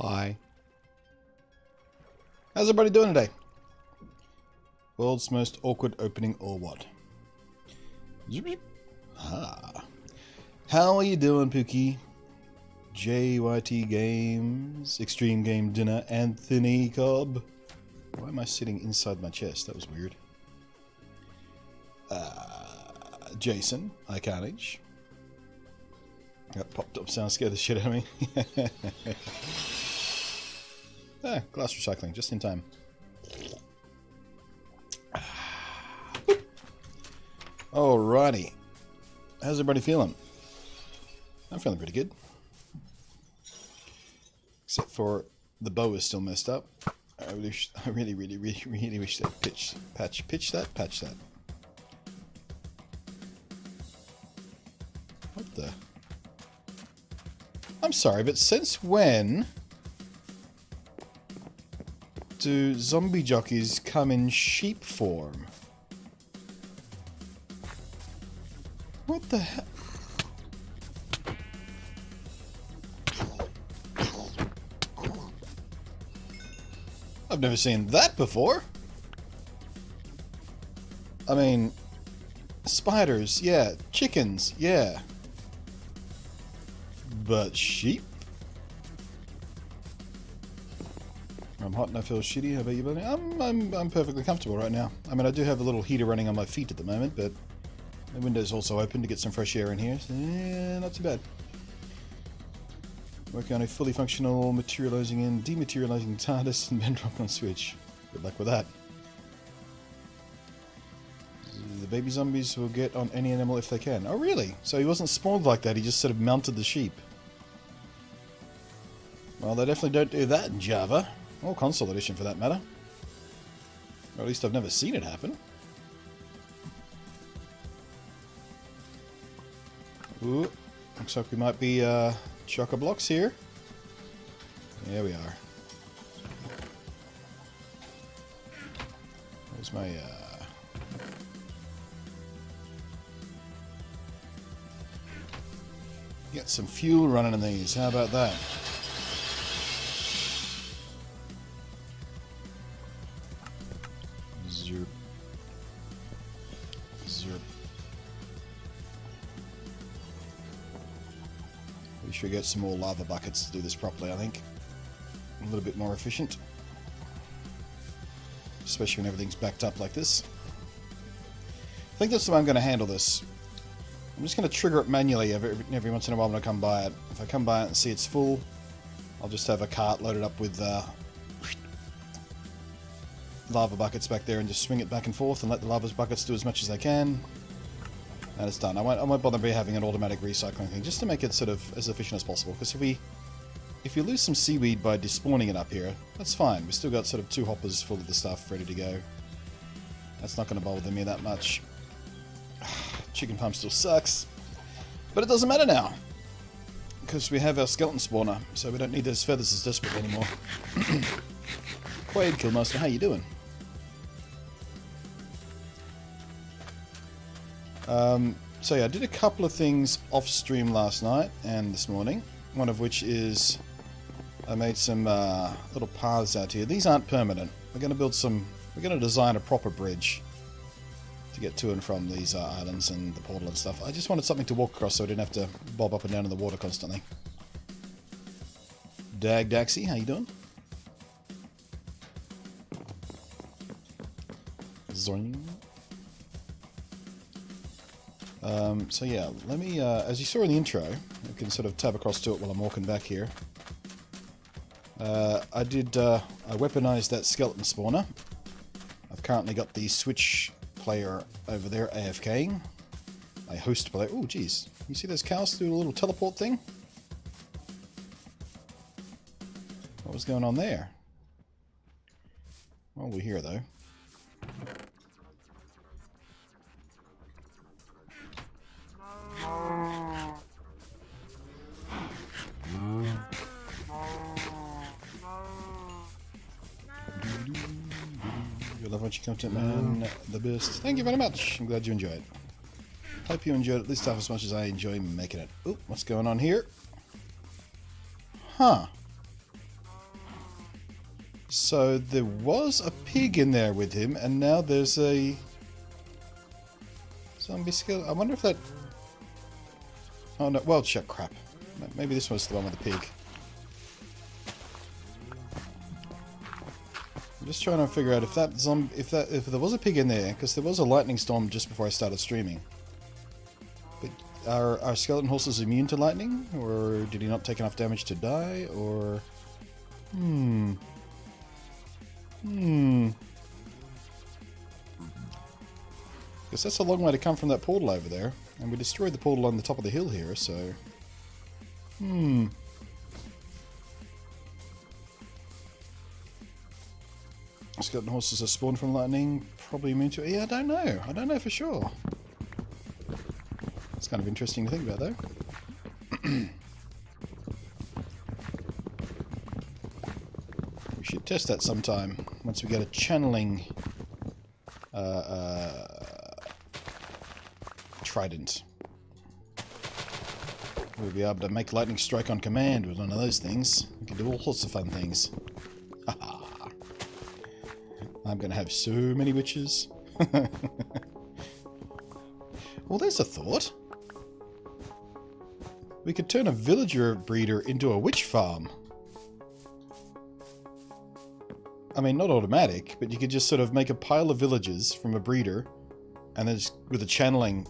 Hi. How's everybody doing today? World's most awkward opening or what? Ah. How are you doing, Pookie? JYT Games, Extreme Game Dinner, Anthony Cobb. Why am I sitting inside my chest? That was weird. Jason, Icarnage. That popped up sound scared the shit out of me. Glass recycling, just in time. Alrighty. How's everybody feeling? I'm feeling pretty good. Except for the bow is still messed up. I really wish they'd patch that. What the? I'm sorry, but since when do zombie jockeys come in sheep form? What the hell? I've never seen that before. I mean, spiders, yeah. Chickens, yeah. But sheep? I'm hot and I feel shitty. How about you, buddy? I'm perfectly comfortable right now. I mean, I do have a little heater running on my feet at the moment, but the window's also open to get some fresh air in here. So, yeah, not too bad. Working on a fully functional materializing and dematerializing TARDIS and Bedrock on Switch. Good luck with that. The baby zombies will get on any animal if they can. Oh, really? So he wasn't spawned like that, he just sort of mounted the sheep. Well, they definitely don't do that in Java. Or console edition for that matter. Or at least I've never seen it happen. Ooh, looks like we might be chock-a-blocks here. There we are. There's my get some fuel running in these. How about that? Zerp. Zerp. We should get some more lava buckets to do this properly, I think. A little bit more efficient. Especially when everything's backed up like this. I think that's the way I'm going to handle this. I'm just going to trigger it manually every once in a while when I come by it. If I come by it and see it's full, I'll just have a cart loaded up with lava buckets back there and just swing it back and forth and let the lava buckets do as much as they can. And it's done. I won't bother having an automatic recycling thing, just to make it sort of as efficient as possible. Because if you lose some seaweed by despawning it up here, that's fine. We've still got sort of 2 hoppers full of the stuff ready to go. That's not going to bother me that much. Chicken farm still sucks. But it doesn't matter now. Because we have our skeleton spawner, so we don't need those feathers as desperately anymore. Quaid Killmaster, how you doing? So yeah, I did a couple of things off stream last night and this morning. One of which is I made some little paths out here. These aren't permanent. We're going to design a proper bridge to get to and from these islands and the portal and stuff. I just wanted something to walk across so I didn't have to bob up and down in the water constantly. Dag Daxi, how you doing? Zoing. So yeah, let me, as you saw in the intro, you can sort of tab across to it while I'm walking back here. I weaponized that skeleton spawner. I've currently got the Switch player over there AFKing. A host player. Oh, geez. You see those cows do a little teleport thing? What was going on there? Well, we're here though. You love what you content, man. The best. Thank you very much. I'm glad you enjoyed it. Hope you enjoyed at least half as much as I enjoy making it. Oop, what's going on here? Huh. So there was a pig in there with him, and now there's a zombie skeleton. I wonder if that... Oh no, well, shit, crap. Maybe this was the one with the pig. I'm just trying to figure out if that zombie, if there was a pig in there, because there was a lightning storm just before I started streaming. But are skeleton horses immune to lightning, or did he not take enough damage to die, or Because that's a long way to come from that portal over there, and we destroyed the portal on the top of the hill here, so skeleton horses are spawned from lightning, probably immune to it. Yeah, I don't know. I don't know for sure. It's kind of interesting to think about, though. We should test that sometime, once we get a channeling trident. We'll be able to make lightning strike on command with one of those things. We can do all sorts of fun things. I'm going to have so many witches. Well, there's a thought. We could turn a villager breeder into a witch farm. I mean, not automatic, but you could just sort of make a pile of villagers from a breeder, and then just, with a channeling,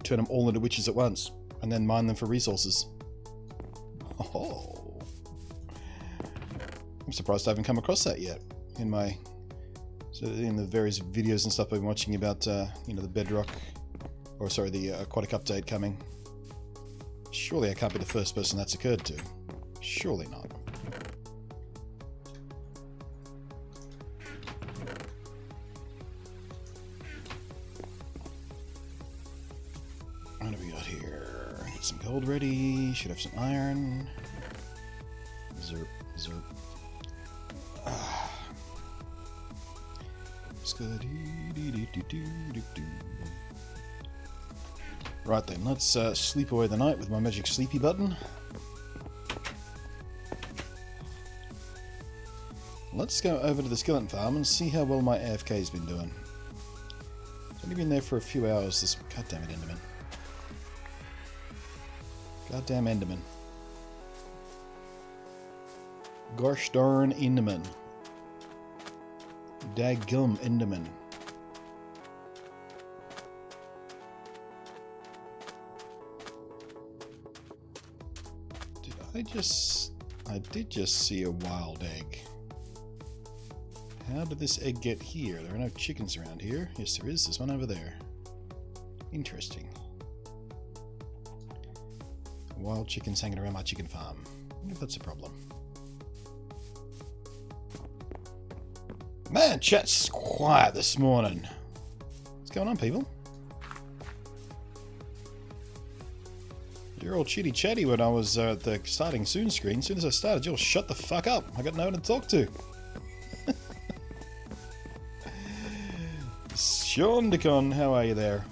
turn them all into witches at once, and then mine them for resources. Oh. I'm surprised I haven't come across that yet. In the various videos and stuff I've been watching about, you know, the Bedrock, or sorry, the aquatic update coming. Surely I can't be the first person that's occurred to. Surely not. What do we got here? Get some gold ready. Should have some iron. Zerp, zerp. Right then, let's sleep away the night with my magic sleepy button. Let's go over to the skeleton farm and see how well my AFK's been doing. It's only been there for a few hours, this goddamn Enderman. Goddamn Enderman. Gosh darn Enderman. Daggum Enderman. I did just see a wild egg. How did this egg get here? There are no chickens around here. Yes, there is. There's one over there. Interesting. Wild chickens hanging around my chicken farm. I wonder if that's a problem. Man, chat's quiet this morning. What's going on, people? You're all chitty chatty when I was at the starting soon screen. As soon as I started, you'll shut the fuck up. I got no one to talk to. Sean Dicon, how are you there?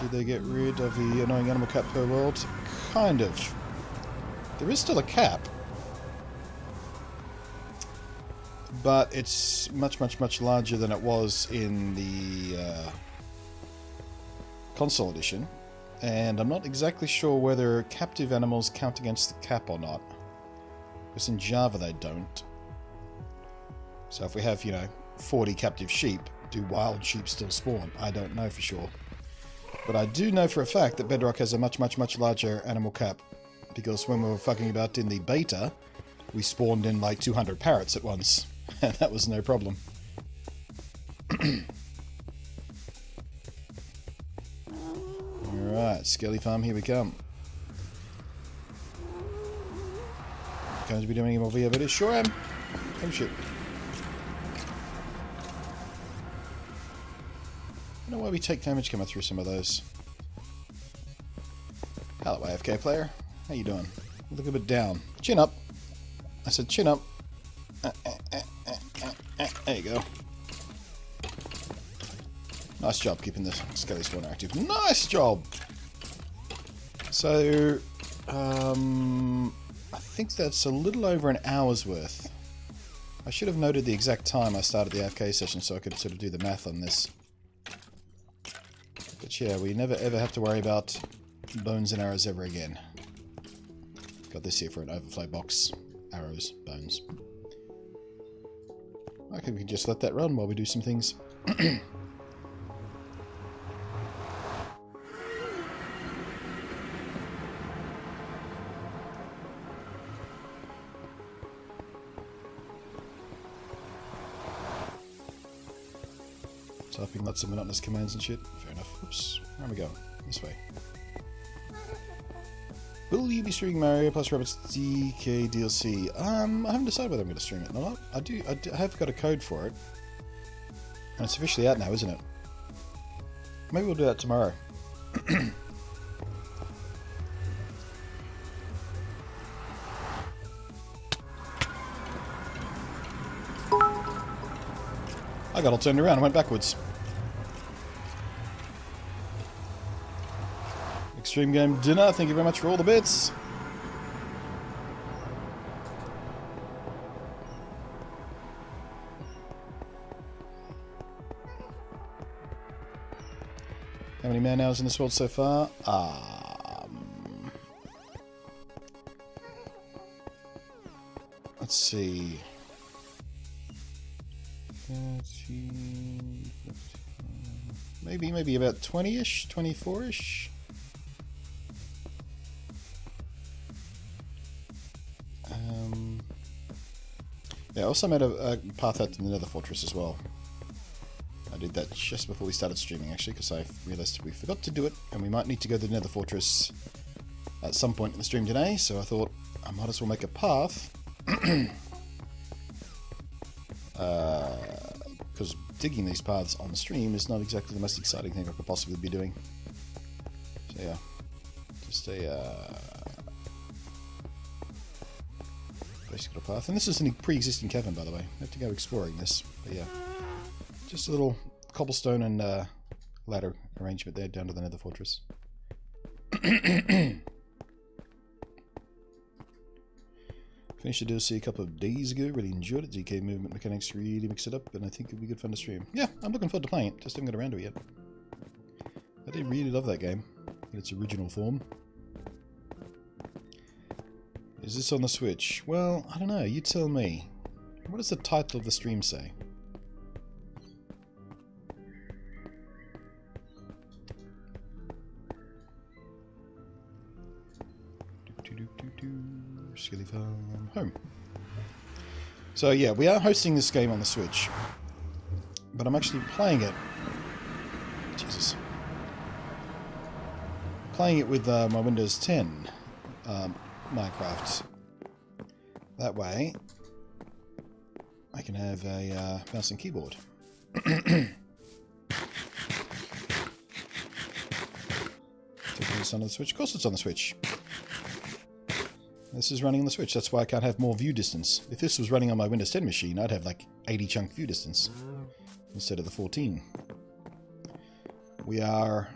Did they get rid of the annoying animal cap per world? Kind of. There is still a cap. But it's much, much, much larger than it was in the console edition. And I'm not exactly sure whether captive animals count against the cap or not. Because in Java they don't. So if we have, 40 captive sheep, do wild sheep still spawn? I don't know for sure. But I do know for a fact that Bedrock has a much, much, much larger animal cap. Because when we were fucking about in the beta, we spawned in like 200 parrots at once. And that was no problem. Alright, Skelly Farm, here we come. Going to be doing any more VR videos? Sure am. Oh shit. I don't know why we take damage coming through some of those. Hello, AFK player. How you doing? You look a bit down. Chin up. I said chin up. There you go. Nice job keeping the Skelly spawner active. Nice job! So, I think that's a little over an hour's worth. I should have noted the exact time I started the AFK session so I could sort of do the math on this. But yeah, we never ever have to worry about bones and arrows ever again. Got this here for an overflow box. Arrows, bones. Okay, we can just let that run while we do some things. Typing lots of monotonous commands and shit. Fair enough. Oops. Where am I going? This way. Will you be streaming Mario plus Rabbids DK DLC? I haven't decided whether I'm going to stream it or not. I have got a code for it. And it's officially out now, isn't it? Maybe we'll do that tomorrow. I got all turned around and went backwards. Extreme Game Dinner, thank you very much for all the bits. How many man hours in this world so far? Let's see. 13, maybe about 20-ish, 24-ish. Yeah, I also made a path out to the Nether Fortress as well. I did that just before we started streaming, actually, because I realised we forgot to do it, and we might need to go to the Nether Fortress at some point in the stream today, so I thought I might as well make a path. Because digging these paths on the stream is not exactly the most exciting thing I could possibly be doing. So yeah, just a basic little path. And this is a pre-existing cavern, by the way. I have to go exploring this, but yeah. Just a little cobblestone and ladder arrangement there down to the Nether Fortress. Finished the DLC a couple of days ago, really enjoyed it. DK movement mechanics really mix it up, and I think it'll be good fun to stream. Yeah, I'm looking forward to playing it, just haven't got around to it yet. I did really love that game in its original form. Is this on the Switch? Well, I don't know, you tell me. What does the title of the stream say? Skilly Farm Home. So yeah, we are hosting this game on the Switch, but I'm actually playing it. Jesus, playing it with my Windows 10 Minecraft. That way, I can have a mouse and keyboard. Taking this on the Switch. Of course, it's on the Switch. This is running on the Switch, that's why I can't have more view distance. If this was running on my Windows 10 machine, I'd have like 80 chunk view distance instead of the 14. We are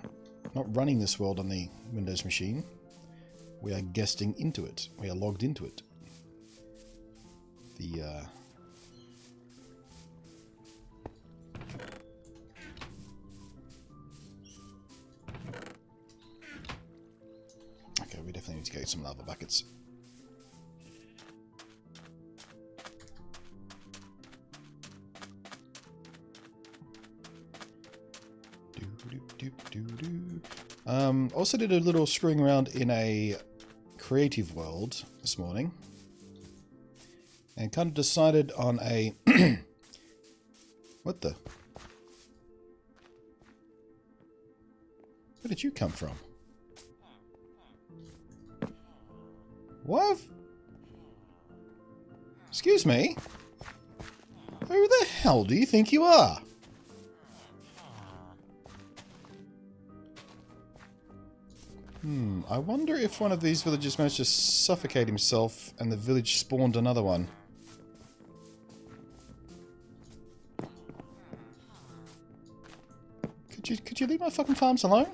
not running this world on the Windows machine. We are guesting into it. We are logged into it. Okay, we definitely need to get some lava buckets. Also did a little screwing around in a creative world this morning and kind of decided on a what the? Where did you come from? What? Excuse me? Who the hell do you think you are? I wonder if one of these villagers managed to suffocate himself and the village spawned another one. Could Could you leave my fucking farms alone?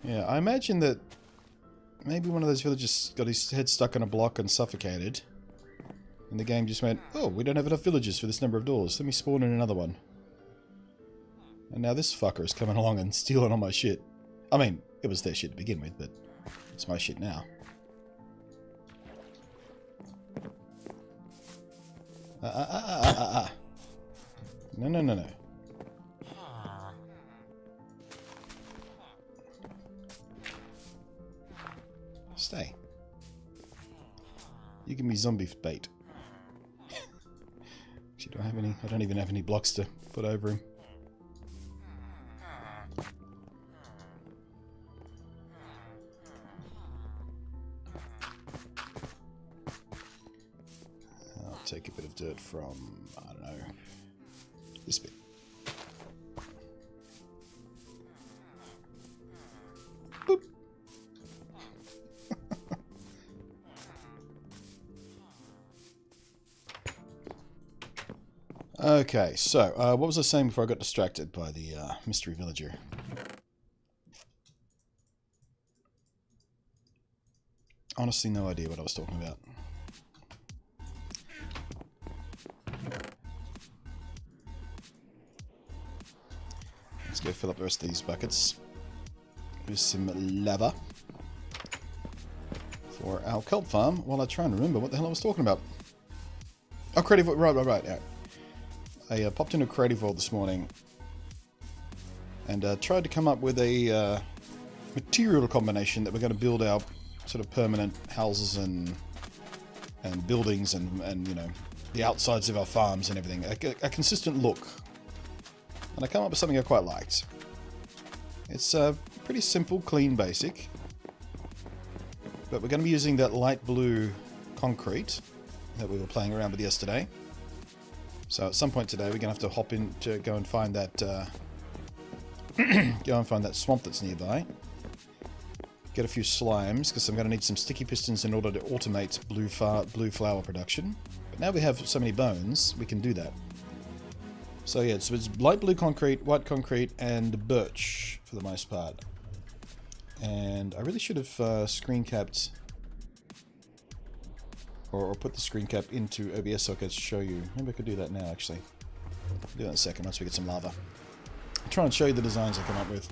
Yeah, I imagine that maybe one of those villagers got his head stuck in a block and suffocated. And the game just went, oh, we don't have enough villagers for this number of doors. Let me spawn in another one. And now this fucker is coming along and stealing all my shit. I mean, it was their shit to begin with, but it's my shit now. No, no, no, no. Stay. You give me zombie bait. Actually, do I have any? I don't even have any blocks to put over him. I'll take a bit of dirt from, I don't know, this bit. Boop. Okay, so, what was I saying before I got distracted by the mystery villager? Honestly, no idea what I was talking about. Let's go fill up the rest of these buckets with some lava for our kelp farm while I try and remember what the hell I was talking about. Oh, creative, right. Yeah. I popped into Creative World this morning and tried to come up with a material combination that we're going to build our sort of permanent houses and buildings and you know, the outsides of our farms and everything. A consistent look. And I come up with something I quite liked. It's pretty simple, clean, basic. But we're going to be using that light blue concrete that we were playing around with yesterday. So at some point today, we're going to have to hop in to go and find that swamp that's nearby. Get a few slimes, because I'm going to need some sticky pistons in order to automate blue flower production. But now we have so many bones, we can do that. So yeah, so it's light blue concrete, white concrete, and birch for the most part. And I really should have screen capped, or put the screen cap into OBS so I could show you. Maybe I could do that now, actually. I'll do that in a second once we get some lava. I'll try and show you the designs I come up with.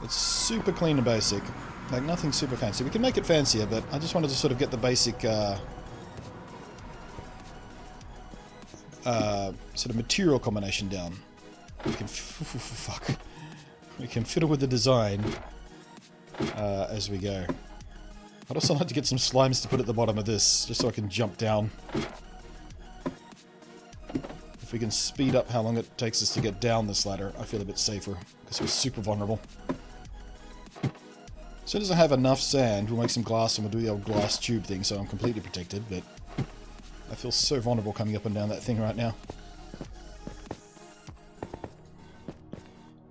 It's super clean and basic. Like, nothing super fancy. We can make it fancier, but I just wanted to sort of get the basic sort of material combination down. We can fuck. We can fiddle with the design as we go. I'd also like to get some slimes to put at the bottom of this, just so I can jump down. If we can speed up how long it takes us to get down this ladder, I feel a bit safer, because we're super vulnerable. As soon as I have enough sand, we'll make some glass and we'll do the old glass tube thing, so I'm completely protected, but I feel so vulnerable coming up and down that thing right now.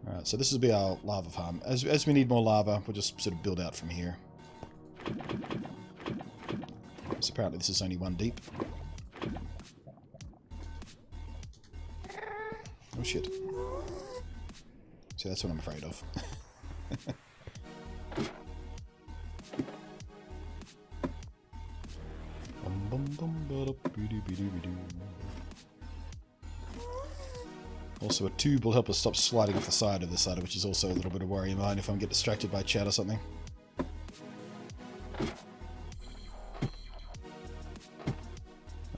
Alright, so this will be our lava farm. As we need more lava, we'll just sort of build out from here. So apparently this is only one deep. Oh shit. See, that's what I'm afraid of. Also, a tube will help us stop sliding off the side of this ladder, which is also a little bit of worry of mine if I get distracted by chat or something.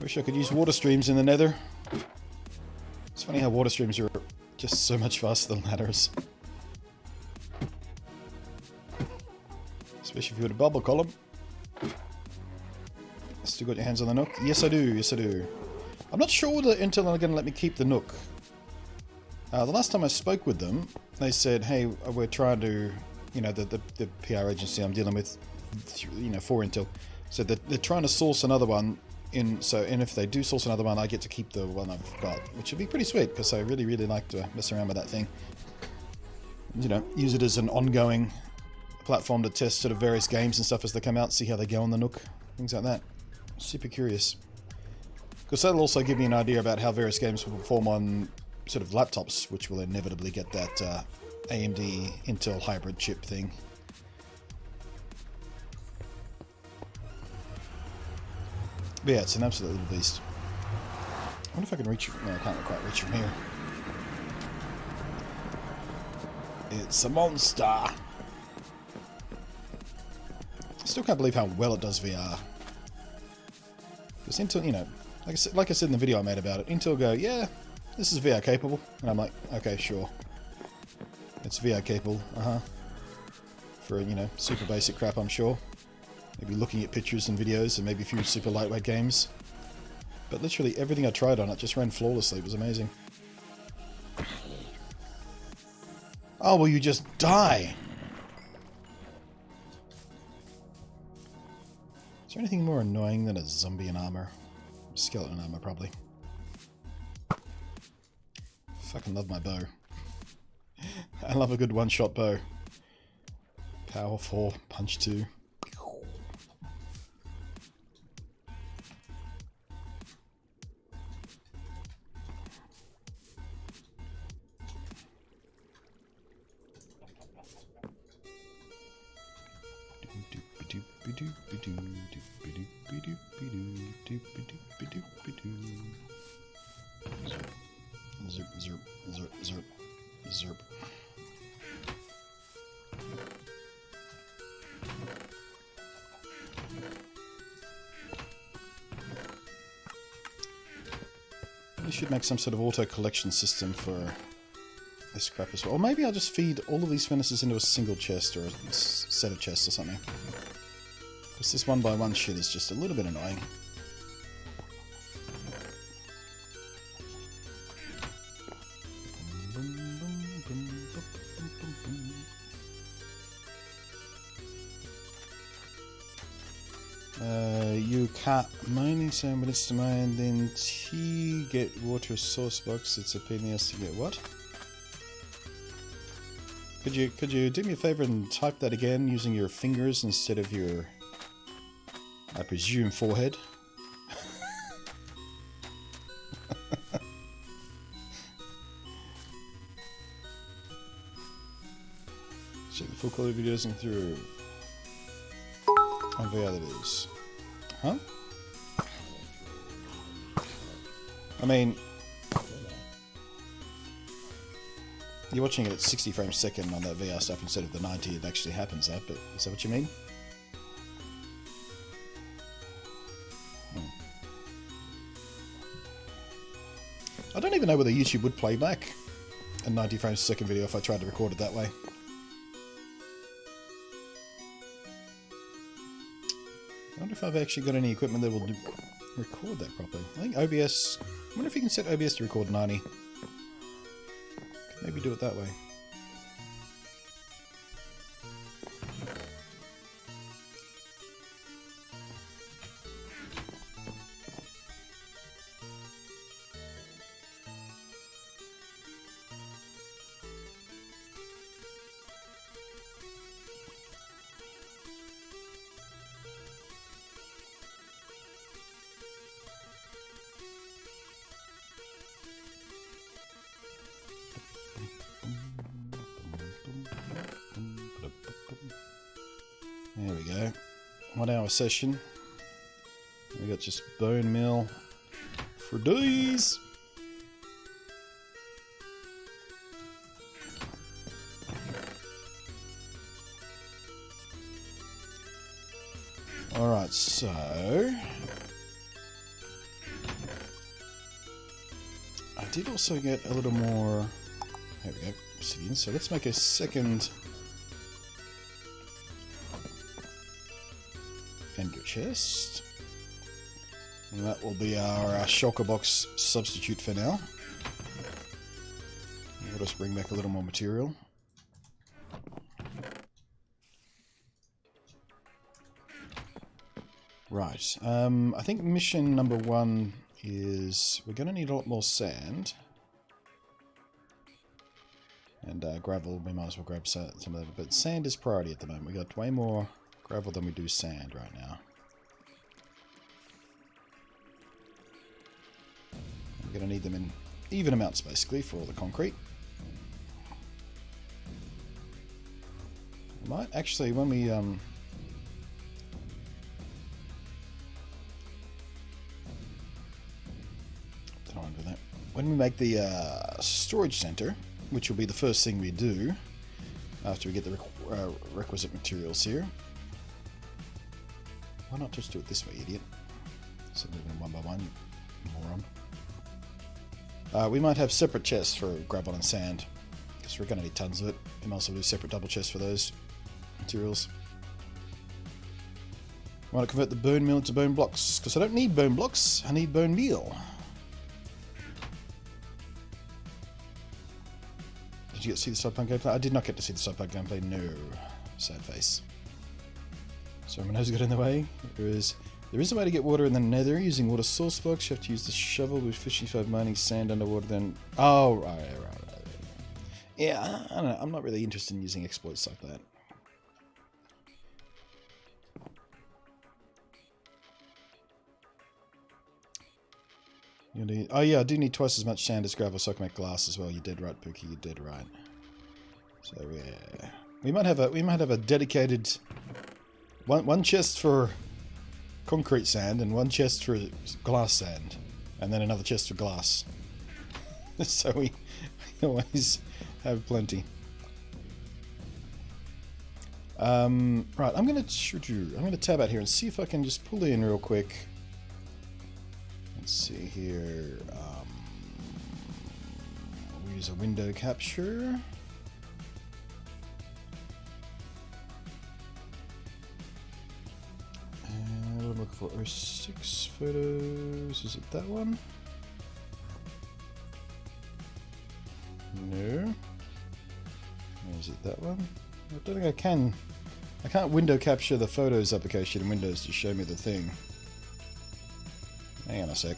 I wish I could use water streams in the nether. It's funny how water streams are just so much faster than ladders. Especially if you had a bubble column. Still got your hands on the nook? Yes I do, yes I do. I'm not sure whether Intel are going to let me keep the nook. The last time I spoke with them, they said, hey, we're trying to, you know, the PR agency I'm dealing with, you know, for Intel, said that they're trying to source another one. And if they do source another one, I get to keep the one I've got, which would be pretty sweet, because I really, really like to mess around with that thing. You know, use it as an ongoing platform to test sort of various games and stuff as they come out, see how they go on the Nook, things like that. Super curious. Because that'll also give me an idea about how various games will perform on sort of laptops, which will inevitably get that AMD Intel hybrid chip thing. But yeah, it's an absolute little beast. I wonder if I can reach it. No, I can't quite reach from here. It's a monster! I still can't believe how well it does VR. Because Intel, you know, like I said in the video I made about it, Intel go, yeah, this is VR capable. And I'm like, okay, sure. It's VR capable, for, you know, super basic crap, I'm sure. Maybe looking at pictures and videos and maybe a few super lightweight games. But literally everything I tried on it just ran flawlessly. It was amazing. Oh, will you just die? Is there anything more annoying than a zombie in armor? Skeleton armor, probably. Fucking love my bow. I love a good one-shot bow. Power 4, punch 2. Zerp, zerp, zerp, zerp, zerp. We should make some sort of auto collection system for this crap as well. Or maybe I'll just feed all of these furnaces into a single chest or a set of chests or something. Because this one-by-one shit is just a little bit annoying. You can't mining some, but it's to mine, then T get water source box. It's a pain in the ass to get what? Could you do me a favor and type that again using your fingers instead of your, I presume, forehead? Check the full quality videos and through. Oh, yeah, that is. Huh? I mean, you're watching it at 60 frames a second on that VR stuff instead of the 90 it actually happens at, but is that what you mean? I don't even know whether YouTube would play back a 90 frames a second video if I tried to record it that way. I wonder if I've actually got any equipment that will record that properly. I think OBS... I wonder if you can set OBS to record 90. Could maybe do it that way. There we go. 1 hour session. We got just bone meal for days. Alright, so I did also get a little more. There we go, obsidian. So let's make a second ender chest. And that will be our shulker box substitute for now. Let us bring back a little more material. Right, I think mission number 1 is we're going to need a lot more sand. And gravel, we might as well grab some of that. But sand is priority at the moment. We got way more gravel than we do sand right now. We're going to need them in even amounts, basically, for all the concrete. We might actually, when we... don't want to do that. When we make the storage center, which will be the first thing we do after we get the requisite materials here. Why not just do it this way, idiot? So moving one by one, moron. We might have separate chests for gravel and sand, because we're going to need tons of it. We might also do separate double chests for those materials. I want to convert the bone meal into bone blocks, because I don't need bone blocks, I need bone meal. Did you get to see the Cyberpunk gameplay? I did not get to see the Cyberpunk gameplay, no. Sad face. Sorry, my nose got in the way. There is a way to get water in the nether using water source blocks. You have to use the shovel with 55 mining sand underwater then... Oh, right. Yeah, I don't know. I'm not really interested in using exploits like that. Oh yeah, I do need twice as much sand as gravel so I can make glass as well. You're dead right, Pookie. You're dead right. So yeah, we might have a dedicated one chest for concrete sand and one chest for glass sand, and then another chest for glass. So we always have plenty. Right, I'm gonna tab out here and see if I can just pull in real quick. Let's see here. We'll use a window capture. And what I'm looking for, 06 photos. Is it that one? No. Is it that one? I don't think I can. I can't window capture the Photos application in Windows to show me the thing. Hang on a sec.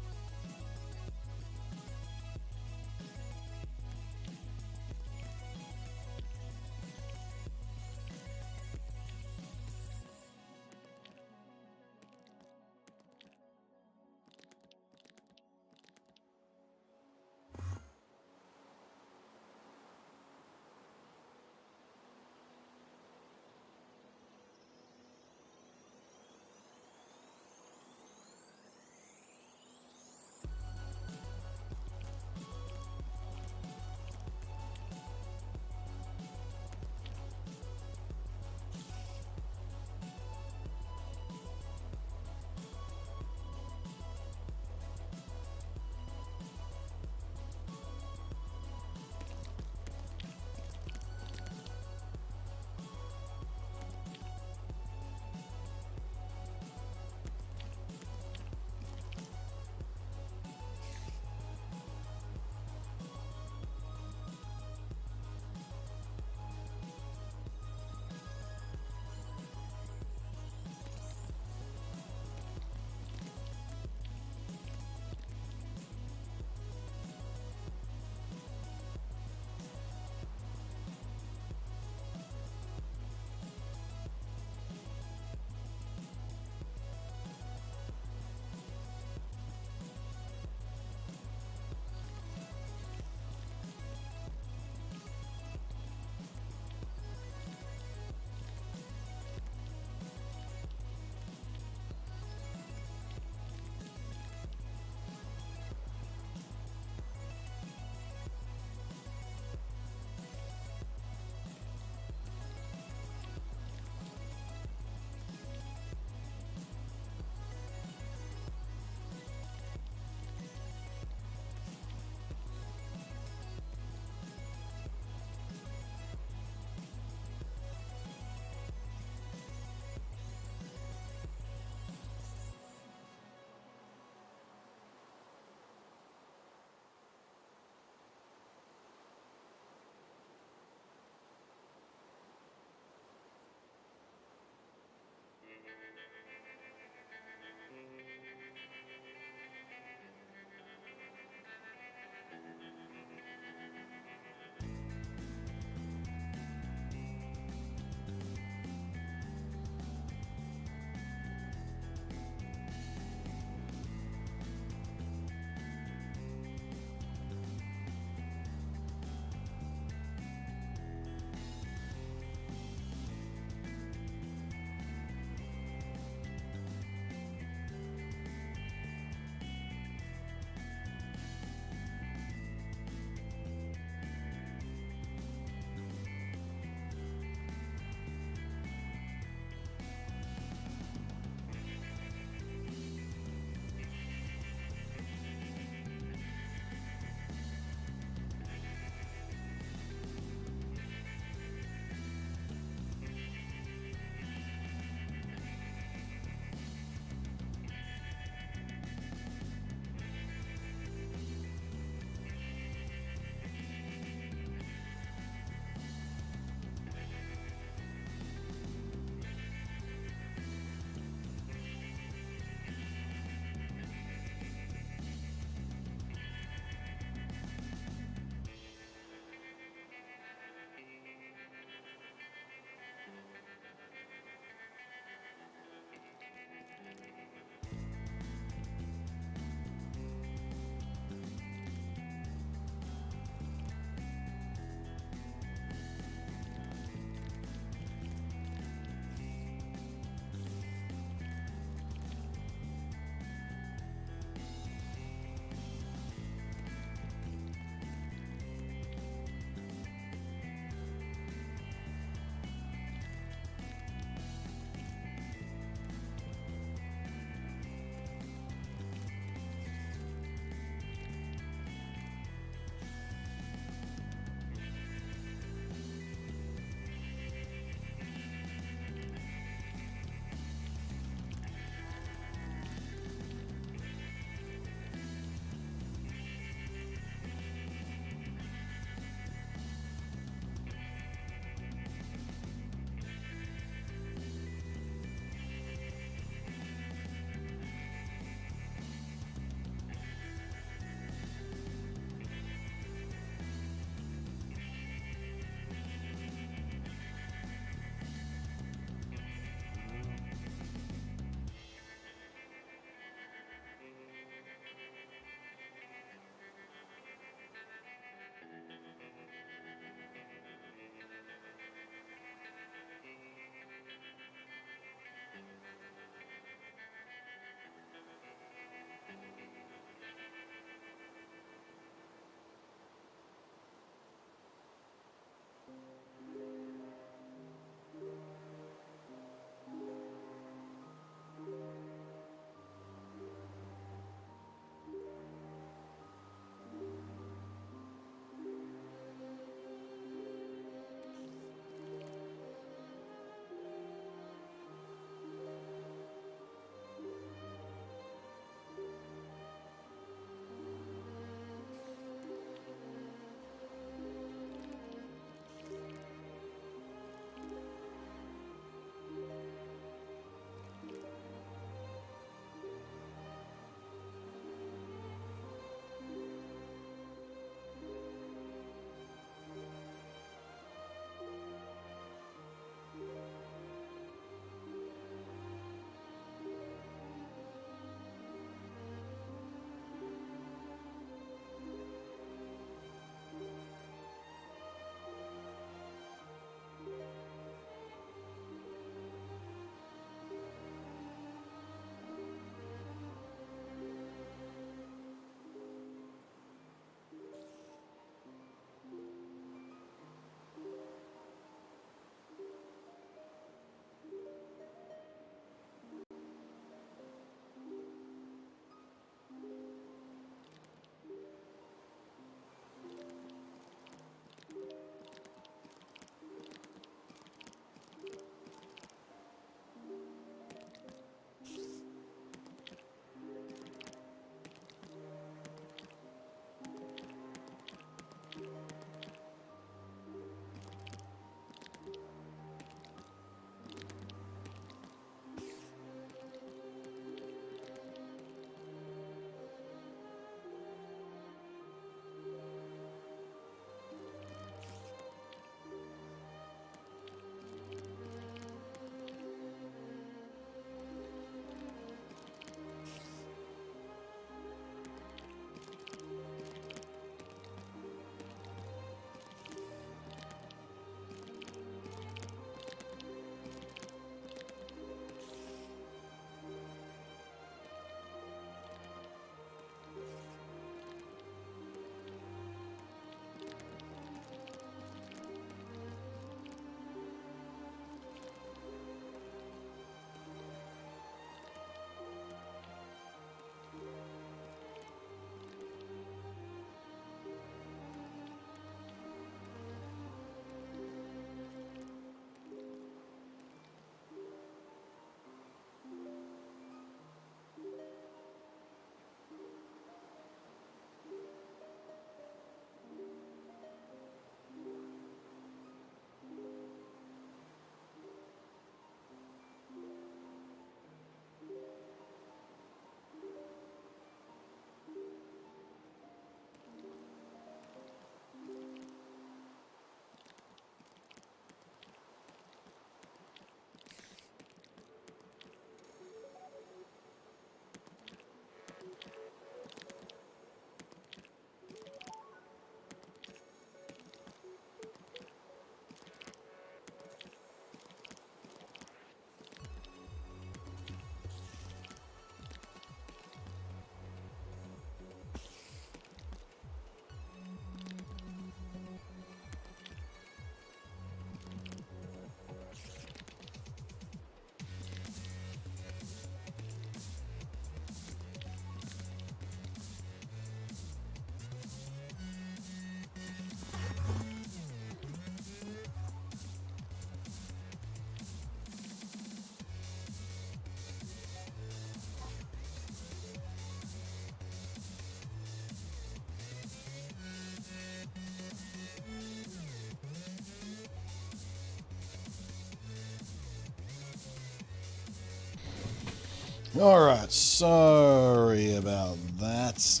Alright, sorry about that.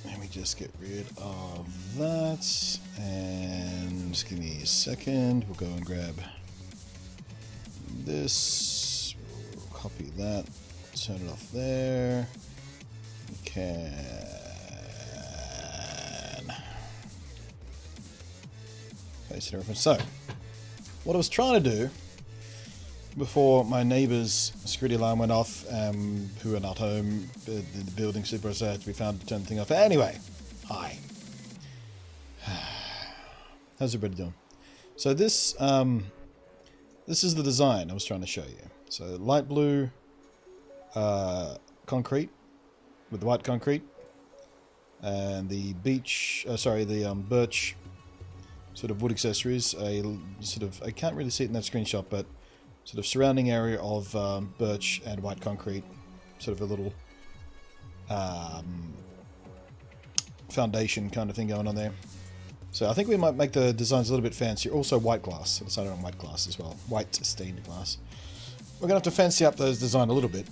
Let me just get rid of that. And just give me a second. We'll go and grab this. We'll copy that. Turn it off there. We can paste it over. So, what I was trying to do before my neighbour's security alarm went off, who are not home, the building supervisor had to be found to turn the thing off. Anyway, hi. How's everybody doing? So this is the design I was trying to show you. So light blue concrete with the white concrete, and the birch sort of wood accessories. I can't really see it in that screenshot, but sort of surrounding area of birch and white concrete, sort of a little foundation kind of thing going on there. So I think we might make the designs a little bit fancier. Also white glass. I decided on white glass as well. White stained glass. We're going to have to fancy up those design a little bit.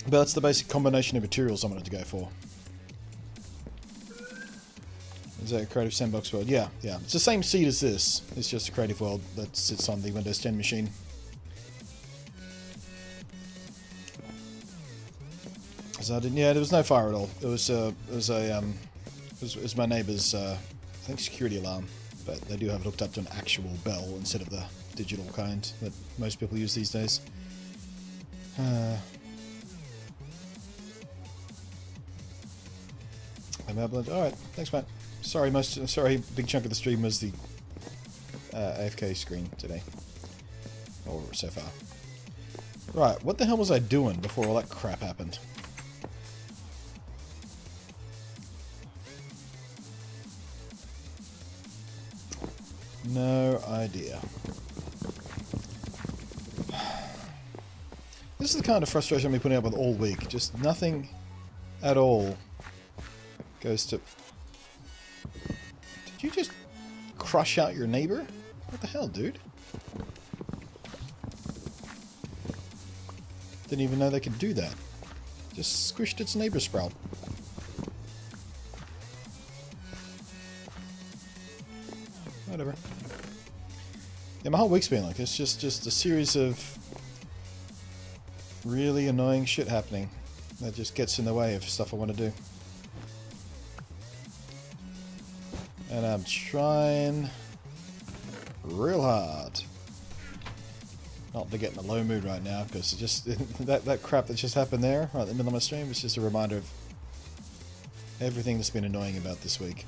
But that's the basic combination of materials I'm going to go for. Is that a Creative Sandbox world? Yeah. It's the same seed as this. It's just a Creative World that sits on the Windows 10 machine. So there was no fire at all. It was my neighbour's, I think, security alarm. But they do have it hooked up to an actual bell instead of the digital kind that most people use these days. Alright, thanks, Matt. Sorry, big chunk of the stream was the AFK screen today. Or so far. Right, what the hell was I doing before all that crap happened? No idea. This is the kind of frustration I've been putting up with all week. Just nothing at all goes to... Did you just crush out your neighbor? What the hell, dude? Didn't even know they could do that. Just squished its neighbor sprout. Whatever. Yeah, my whole week's been like this. Just a series of really annoying shit happening that just gets in the way of stuff I want to do. And I'm trying real hard not to get in a low mood right now, because just that crap that just happened there right in the middle of my stream was just a reminder of everything that's been annoying about this week.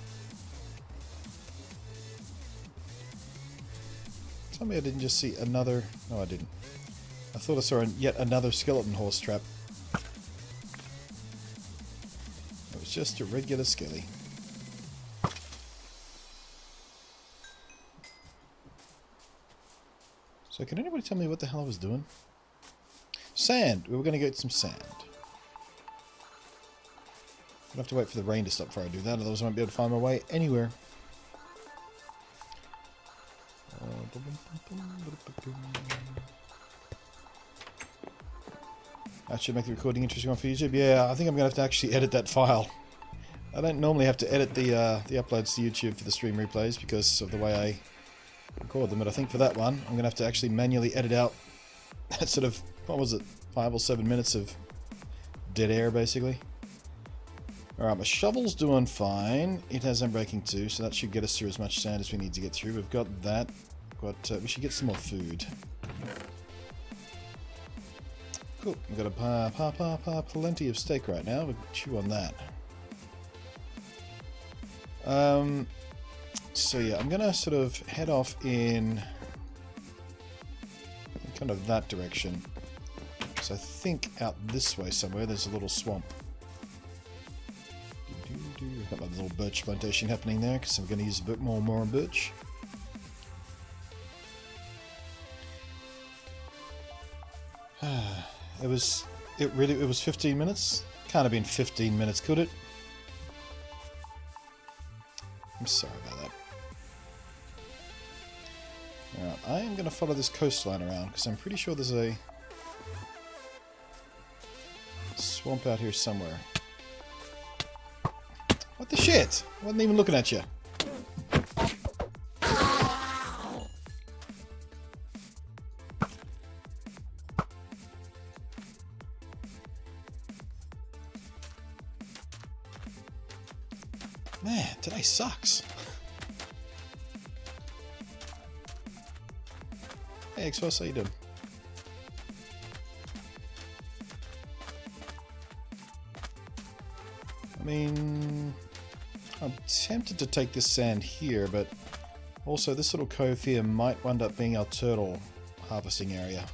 Tell me I didn't just see another... No, I didn't. I thought I saw yet another skeleton horse trap. It was just a regular skelly. So can anybody tell me what the hell I was doing? Sand! We were going to get some sand. I'll have to wait for the rain to stop before I do that, otherwise I won't be able to find my way anywhere. That should make the recording interesting one for YouTube. Yeah, I think I'm going to have to actually edit that file. I don't normally have to edit the uploads to YouTube for the stream replays because of the way I record them, but I think for that one I'm going to have to actually manually edit out that sort of, what was it, 5 or 7 minutes of dead air basically. Alright, my shovel's doing fine. It has unbreaking too, so that should get us through as much sand as we need to get through. We've got that. We should get some more food. Cool. We've got plenty of steak right now. We'll chew on that. So yeah, I'm gonna sort of head off in kind of that direction. So I think out this way somewhere there's a little swamp. We've got my little birch plantation happening there because I'm going to use a bit more birch. It was 15 minutes. Can't have been 15 minutes, could it? I'm sorry about that. Alright, I am going to follow this coastline around because I'm pretty sure there's a swamp out here somewhere. What the shit? I wasn't even looking at you. Man, today sucks. Hey, Exos, how you doing? I mean, I'm tempted to take this sand here, but also this little cove here might wind up being our turtle harvesting area.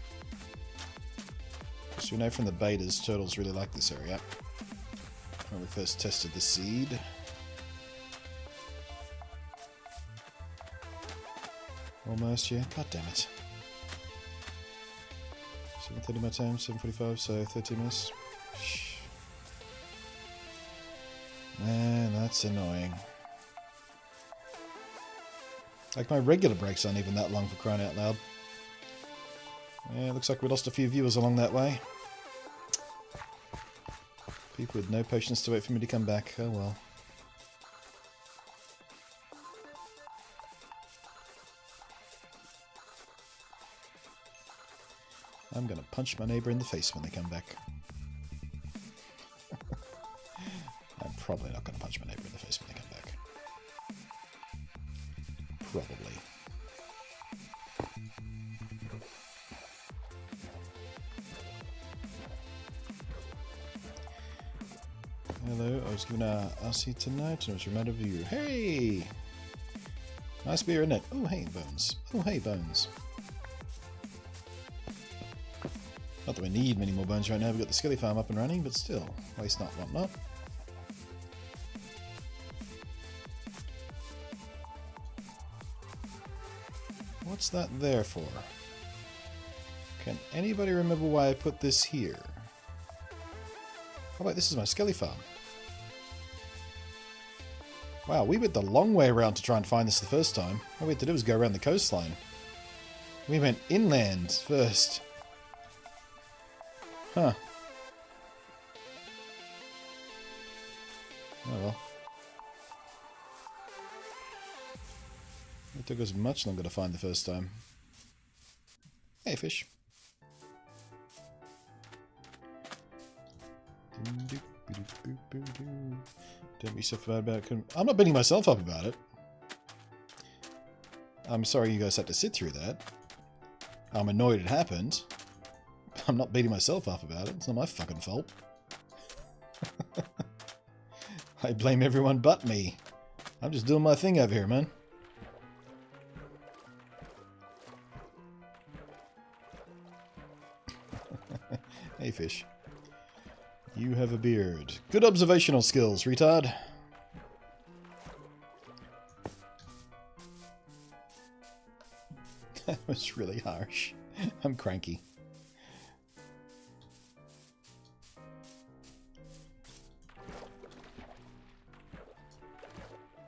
Because we know from the betas, turtles really like this area. When we first tested the seed. Almost, yeah. God damn it. 7:30 my time, 7:45, so 13 minutes. Man, that's annoying. Like, my regular breaks aren't even that long, for crying out loud. Yeah, looks like we lost a few viewers along that way. People with no patience to wait for me to come back. Oh well. I'm gonna punch my neighbour in the face when they come back. I'm probably not gonna punch my neighbour in the face when they come back. Probably. Hello, I was given a RC tonight and I was reminded of you. Hey! Nice beer, isn't it? Oh, hey, Bones. Oh, hey, Bones. Not that we need many more bones right now, we've got the Skelly farm up and running, but still, waste not, want not. What's that there for? Can anybody remember why I put this here? Oh wait, this is my Skelly farm. Wow, we went the long way around to try and find this the first time. All we had to do was go around the coastline. We went inland first. Huh. Oh well. It took us much longer to find the first time. Hey, fish. Don't be so bad about it. I'm not beating myself up about it. I'm sorry you guys had to sit through that. I'm annoyed it happened. I'm not beating myself up about it. It's not my fucking fault. I blame everyone but me. I'm just doing my thing over here, man. Hey, fish. You have a beard. Good observational skills, retard. That was really harsh. I'm cranky.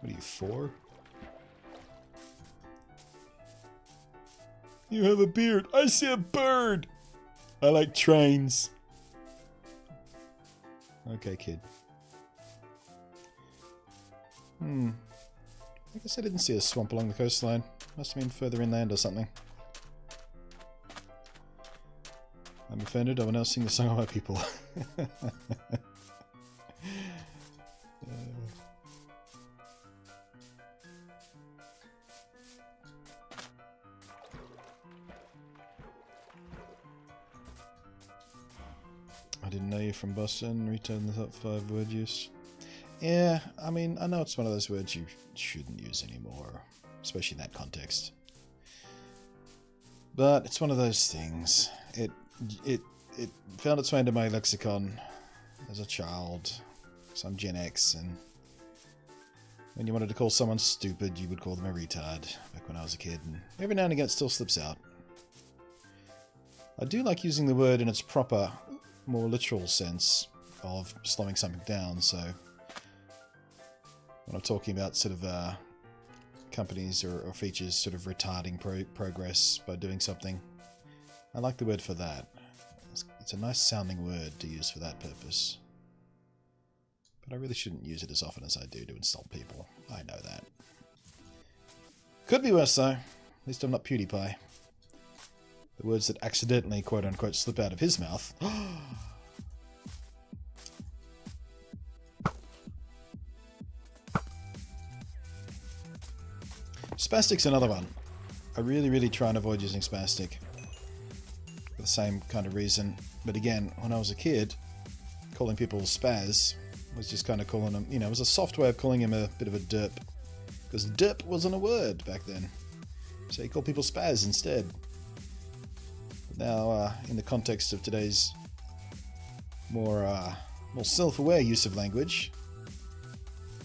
What are you, 4? You have a beard. I see a bird. I like trains. Okay, kid. I guess I didn't see a swamp along the coastline. Must have been further inland or something. I'm offended. I will now sing the song of my people. I didn't know you're from Boston. Return the top 5 word use. Yeah, I mean, I know it's one of those words you shouldn't use anymore, especially in that context. But it's one of those things. It found its way into my lexicon as a child. So I'm Gen X, and when you wanted to call someone stupid, you would call them a retard, back when I was a kid, and every now and again it still slips out. I do like using the word in its proper, more literal sense of slowing something down, so when I'm talking about sort of companies or features sort of retarding progress by doing something, I like the word for that. It's a nice sounding word to use for that purpose. But I really shouldn't use it as often as I do to insult people. I know that. Could be worse, though. At least I'm not PewDiePie. The words that accidentally, quote-unquote, slip out of his mouth. Spastic's another one. I really try and avoid using spastic. For the same kind of reason. But again, when I was a kid, calling people spaz was just kind of calling them, you know, it was a soft way of calling him a bit of a derp. Because derp wasn't a word back then. So you call people spaz instead. But now, in the context of today's more self-aware use of language,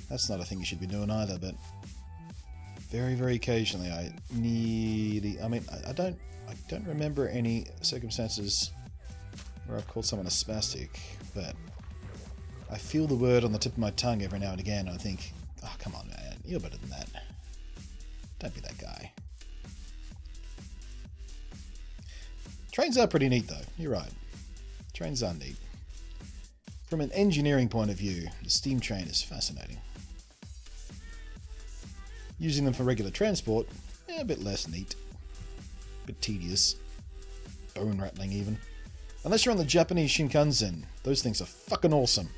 that's not a thing you should be doing either, but very occasionally I don't remember any circumstances where I've called someone a spastic, but I feel the word on the tip of my tongue every now and again, and I think, oh, come on, man, you're better than that. Don't be that guy. Trains are pretty neat, though. You're right. Trains are neat. From an engineering point of view, the steam train is fascinating. Using them for regular transport, a bit less neat. A bit tedious. Bone-rattling, even. Unless you're on the Japanese Shinkansen. Those things are fucking awesome.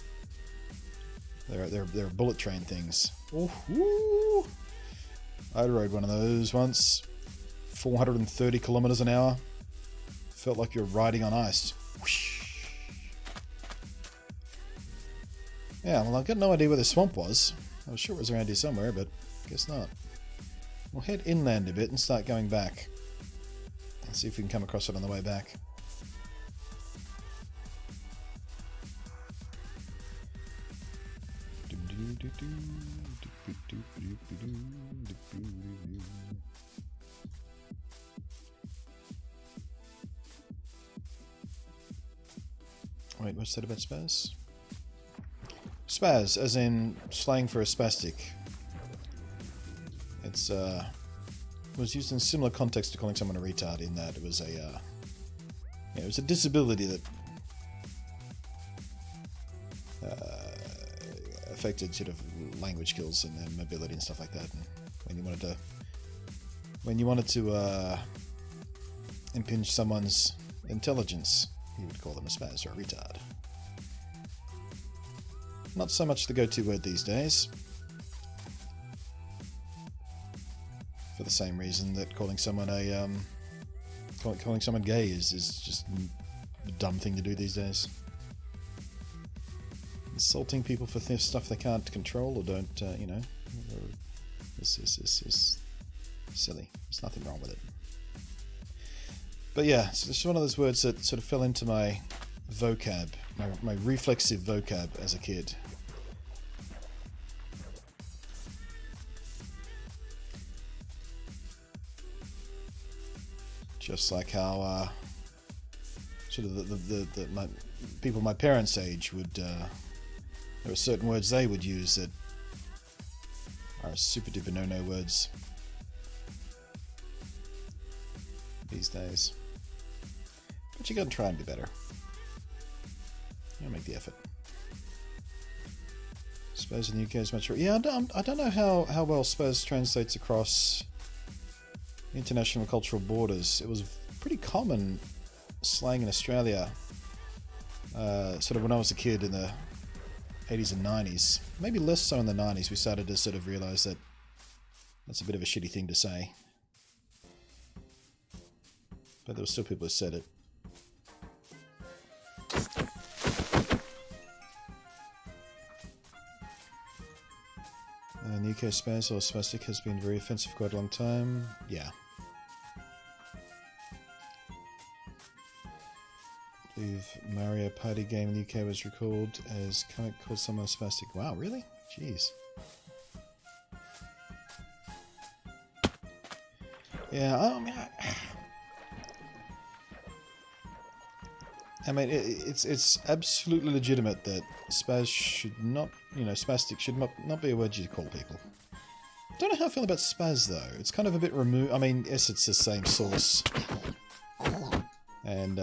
They're bullet train things. Ooh. I rode one of those once. 430 kilometers an hour. Felt like you're riding on ice. Whoosh. Yeah, well, I've got no idea where the swamp was. I was sure it was around here somewhere, but guess not. We'll head inland a bit and start going back. And see if we can come across it on the way back. Wait, what's that about spaz? Spaz, as in slang for a spastic. It's was used in similar context to calling someone a retard, in that it was a disability that affected sort of language skills and mobility and stuff like that. And when you wanted to impinge someone's intelligence, you would call them a spaz or a retard. Not so much the go-to word these days. For the same reason that calling someone calling someone gay is just a dumb thing to do these days. Insulting people for stuff they can't control or don't, is silly. There's nothing wrong with it. But yeah, it's just one of those words that sort of fell into my vocab, my reflexive vocab as a kid. Just like how sort of my people my parents' age would, there are certain words they would use that are super duper no-no words these days. But you gotta try and do better. You gotta make the effort. Spaz in the UK is much... Yeah, I don't know how well spaz translates across international cultural borders. It was pretty common slang in Australia, sort of when I was a kid in the 80s and 90s. Maybe less so in the 90s. We started to sort of realise that that's a bit of a shitty thing to say. But there were still people who said it. In the UK, spaz or spastic has been very offensive for quite a long time. Yeah. I believe Mario Party game in the UK was recalled as comic called someone spastic. Wow, really? Jeez. Yeah, I mean, it's absolutely legitimate that spaz should not, spastic should not be a word you call people. I don't know how I feel about spaz, though. It's kind of a bit removed. I mean, yes, it's the same source. And,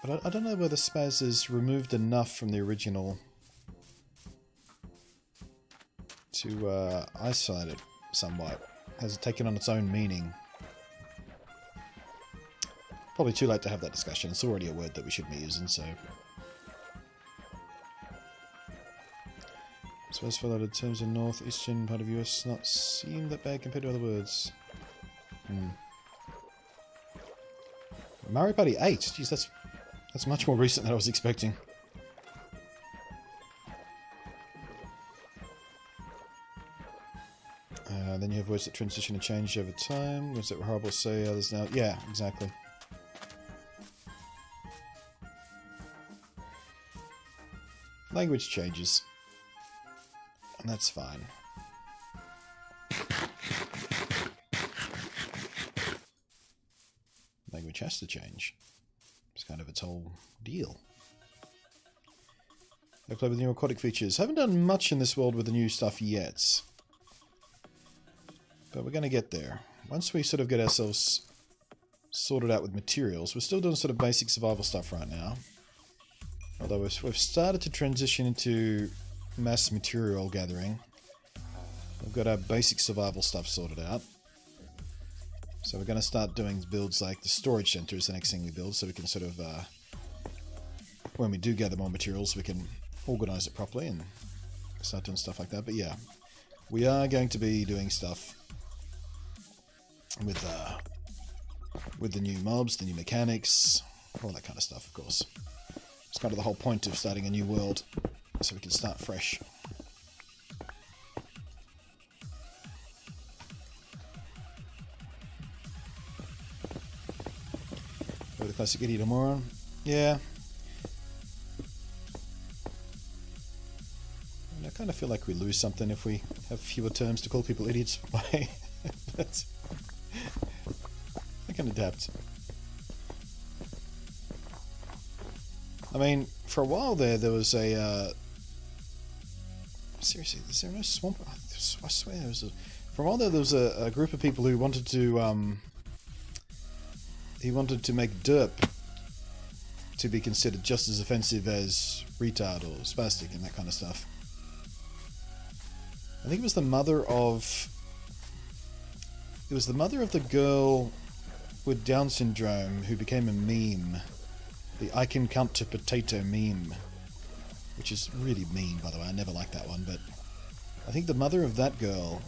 But I don't know whether spaz is removed enough from the original to isolate it somewhat. Has it taken on its own meaning? Probably too late to have that discussion. It's already a word that we shouldn't be using, so... Spaz followed in terms of northeastern part of US not seem that bad compared to other words. Mario Party 8? Jeez, that's much more recent than I was expecting. Then you have words that transition and change over time. Words that were horrible to say, others now... Yeah, exactly. Language changes. And that's fine. Language has to change. It's kind of its whole deal. I play with new aquatic features. Haven't done much in this world with the new stuff yet. But we're going to get there. Once we sort of get ourselves sorted out with materials, we're still doing sort of basic survival stuff right now. Although we've started to transition into mass material gathering. We've got our basic survival stuff sorted out. So we're going to start doing builds like the storage center is the next thing we build, so we can sort of, when we do gather more materials, we can organize it properly and start doing stuff like that. But yeah, we are going to be doing stuff with the new mobs, the new mechanics, all that kind of stuff, of course. It's kind of the whole point of starting a new world, so we can start fresh. Go to the classic idiot or moron. Yeah. I kind of feel like we lose something if we have fewer terms to call people idiots by. But I can adapt. I mean, for a while there was a... seriously, is there no swamp? I swear there was a... For a while there was a group of people who wanted to... he wanted to make derp to be considered just as offensive as retard or spastic and that kind of stuff. I think it was the mother of... It was the mother of the girl with Down syndrome who became a meme. The I can count to potato meme. Which is really mean, by the way. I never liked that one, but... I think the mother of that girl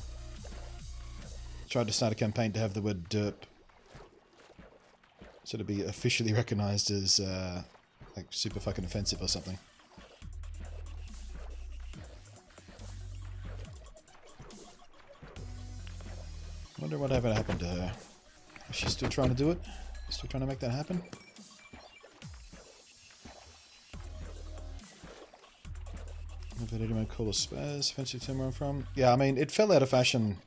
tried to start a campaign to have the word derp sort of be officially recognized as, like, super fucking offensive or something. Wonder what ever happened to her. Is she still trying to do it? Still trying to make that happen? Did anyone call a spaz? Offensive term where I'm from? Yeah, I mean, it fell out of fashion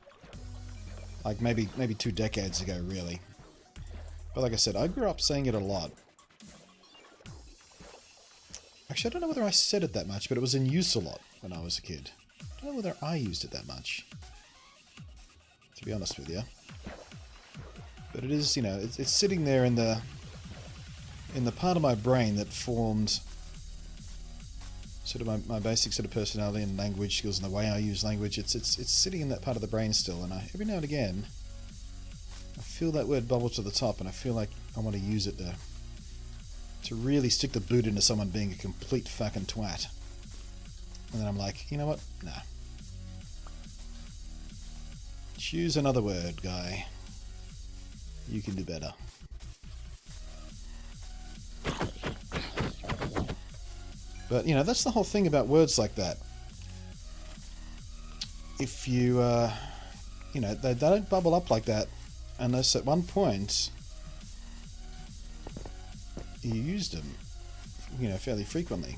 like maybe 2 decades ago, really. But like I said, I grew up saying it a lot. Actually, I don't know whether I said it that much, but it was in use a lot when I was a kid. I don't know whether I used it that much, to be honest with you. But it is, you know, it's sitting there in the part of my brain that formed sort of my basic sort of personality and language skills and the way I use language. It's sitting in that part of the brain still, and every now and again I feel that word bubble to the top, and I feel like I want to use it to really stick the boot into someone being a complete fucking twat. And then I'm like, you know what? Nah. Choose another word, guy. You can do better. But, you know, that's the whole thing about words like that. If you, you know, they don't bubble up like that unless at one point you used them, you know, fairly frequently.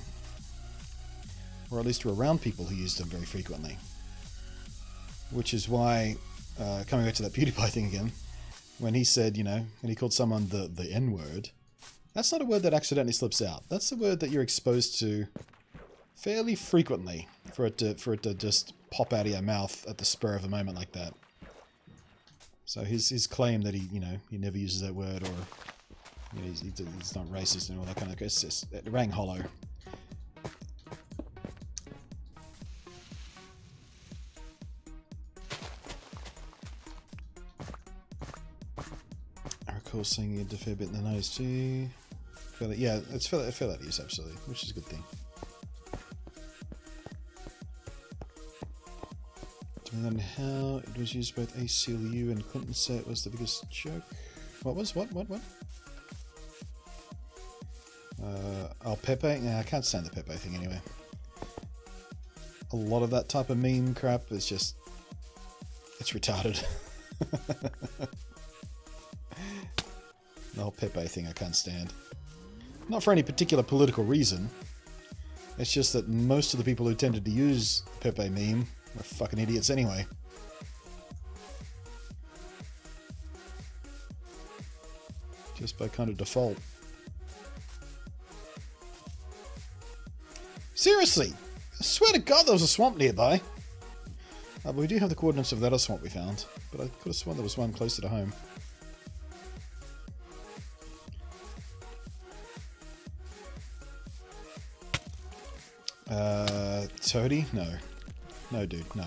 Or at least you're around people who use them very frequently. Which is why, coming back to that PewDiePie thing again, when he said, you know, when he called someone the N-word, that's not a word that accidentally slips out. That's a word that you're exposed to fairly frequently for it to just pop out of your mouth at the spur of a moment like that. So his claim that he never uses that word, or You know, he's not racist and all that kind of... It rang hollow. I recall seeing you a fair bit in the nose too. Yeah, it's fair that use, absolutely, which is a good thing. Depending on how it was used, both ACLU and Clinton say it was the biggest joke. What? Oh, Pepe? Yeah, I can't stand the Pepe thing anyway. A lot of that type of meme crap is just... it's retarded. The whole Pepe thing I can't stand. Not for any particular political reason. It's just that most of the people who tended to use the Pepe meme were fucking idiots anyway. Just by kind of default. Seriously! I swear to God there was a swamp nearby! But we do have the coordinates of that other swamp we found. But I could have sworn there was one closer to home. Toady? No. No, dude, no.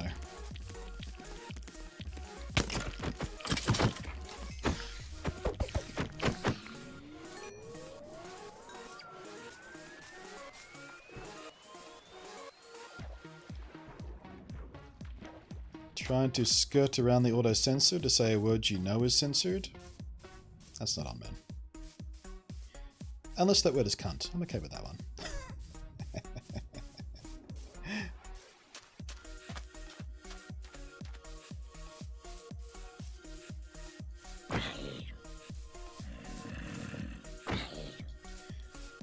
Trying to skirt around the auto censor to say a word you know is censored? That's not on, man. Unless that word is cunt. I'm okay with that one.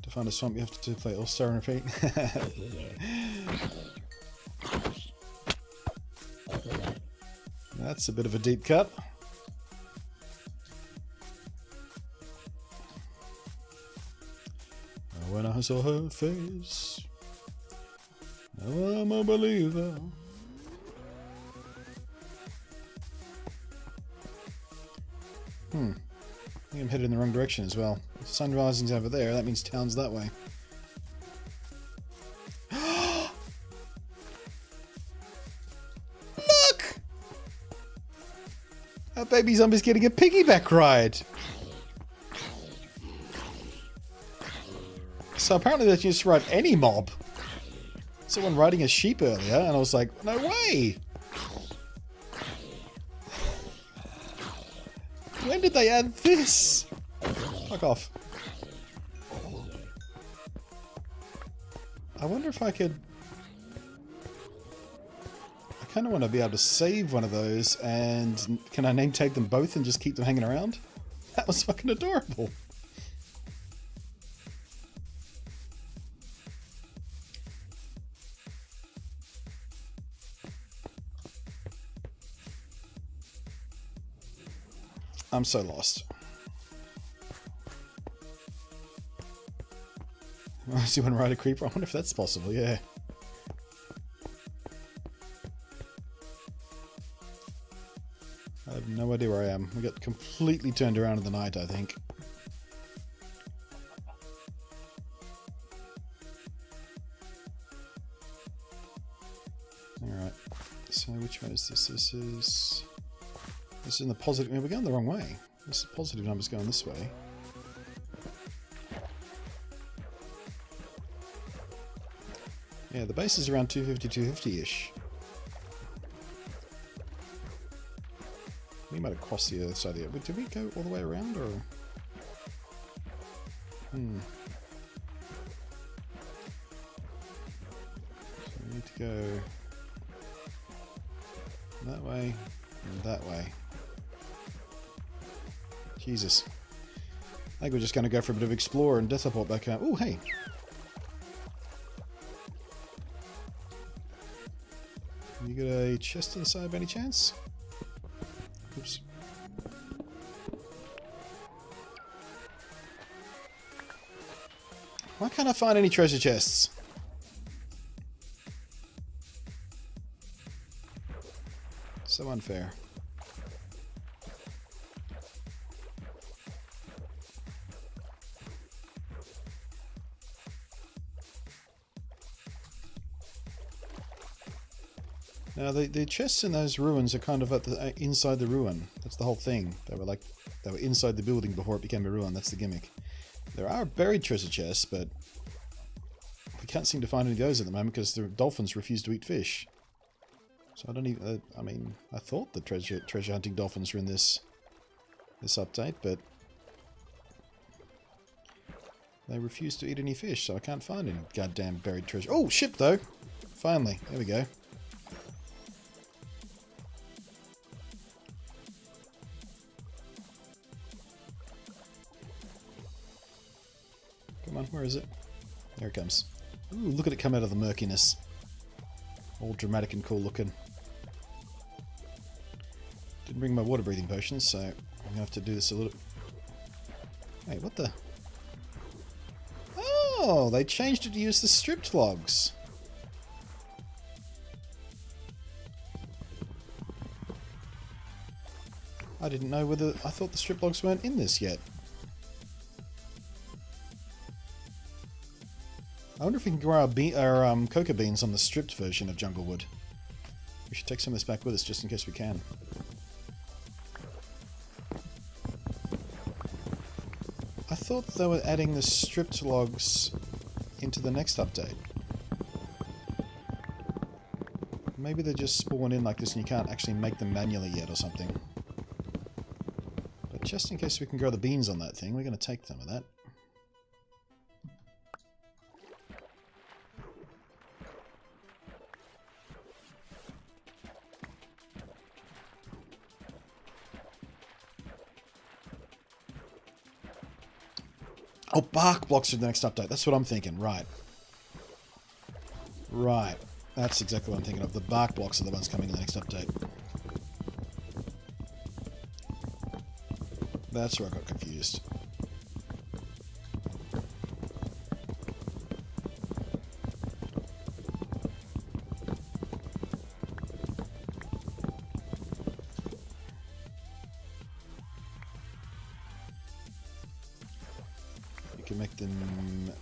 To find a swamp, you have to play All-Star and repeat. That's a bit of a deep cut. When I saw her face, now I'm a believer. I think I'm headed in the wrong direction as well. If sun rising's over there, that means town's that way. Look! Our baby zombie's getting a piggyback ride. So apparently they can just ride any mob. Someone riding a sheep earlier, and I was like, no way! When did they add this? Fuck off. I wonder if I could... I kind of want to be able to save one of those, and can I name tag them both and just keep them hanging around? That was fucking adorable. I'm so lost. I see one ride a creeper. I wonder if that's possible, yeah. I have no idea where I am. We got completely turned around in the night, I think. Alright. So which one is this? This is in the positive... I mean, we're going the wrong way. This positive number's going this way. Yeah, the base is around 250, 250-ish. We might have crossed the other side of the... Did we go all the way around, or...? So we need to go... that way, and that way. Jesus. I think we're just going to go for a bit of explore and teleport back out. Oh, hey! You got a chest to the side by any chance? Oops. Why can't I find any treasure chests? So unfair. Now, the chests in those ruins are kind of at the inside the ruin. That's the whole thing. They were inside the building before it became a ruin. That's the gimmick. There are buried treasure chests, but we can't seem to find any of those at the moment because the dolphins refuse to eat fish. So I don't even. I mean, I thought the treasure hunting dolphins were in this update, but they refuse to eat any fish, so I can't find any goddamn buried treasure. Oh, ship though. Finally, there we go. Come on, where is it? There it comes. Ooh, look at it come out of the murkiness. All dramatic and cool looking. Didn't bring my water breathing potions, so I'm gonna have to do this a little... Wait, what the... Oh, they changed it to use the stripped logs. I didn't know whether... I thought the stripped logs weren't in this yet. I wonder if we can grow our coca beans on the stripped version of Junglewood. We should take some of this back with us just in case we can. I thought they were adding the stripped logs into the next update. Maybe they just spawn in like this and you can't actually make them manually yet or something. But just in case we can grow the beans on that thing, we're going to take some of that. Oh, bark blocks are the next update. That's what I'm thinking. Right. Right. That's exactly what I'm thinking of. The bark blocks are the ones coming in the next update. That's where I got confused.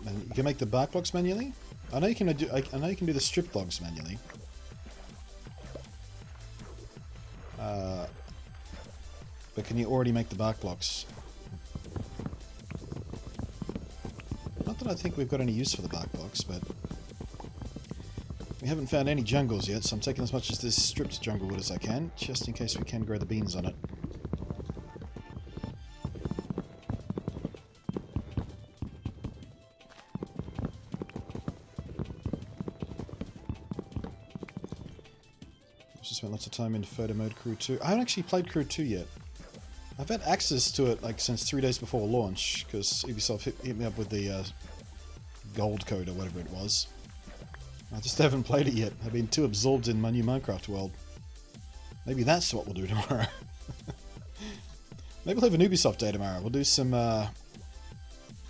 You can make the bark blocks manually. I know you can do. I know you can do the strip logs manually. But can you already make the bark blocks? Not that I think we've got any use for the bark blocks, but we haven't found any jungles yet, so I'm taking as much of this stripped jungle wood as I can, just in case we can grow the beans on it. Spent lots of time in photo mode Crew 2. I haven't actually played Crew 2 yet. I've had access to it like since 3 days before launch because Ubisoft hit me up with the gold code or whatever it was. I just haven't played it yet. I've been too absorbed in my new Minecraft world. Maybe that's what we'll do tomorrow. Maybe we'll have an Ubisoft day tomorrow. We'll do some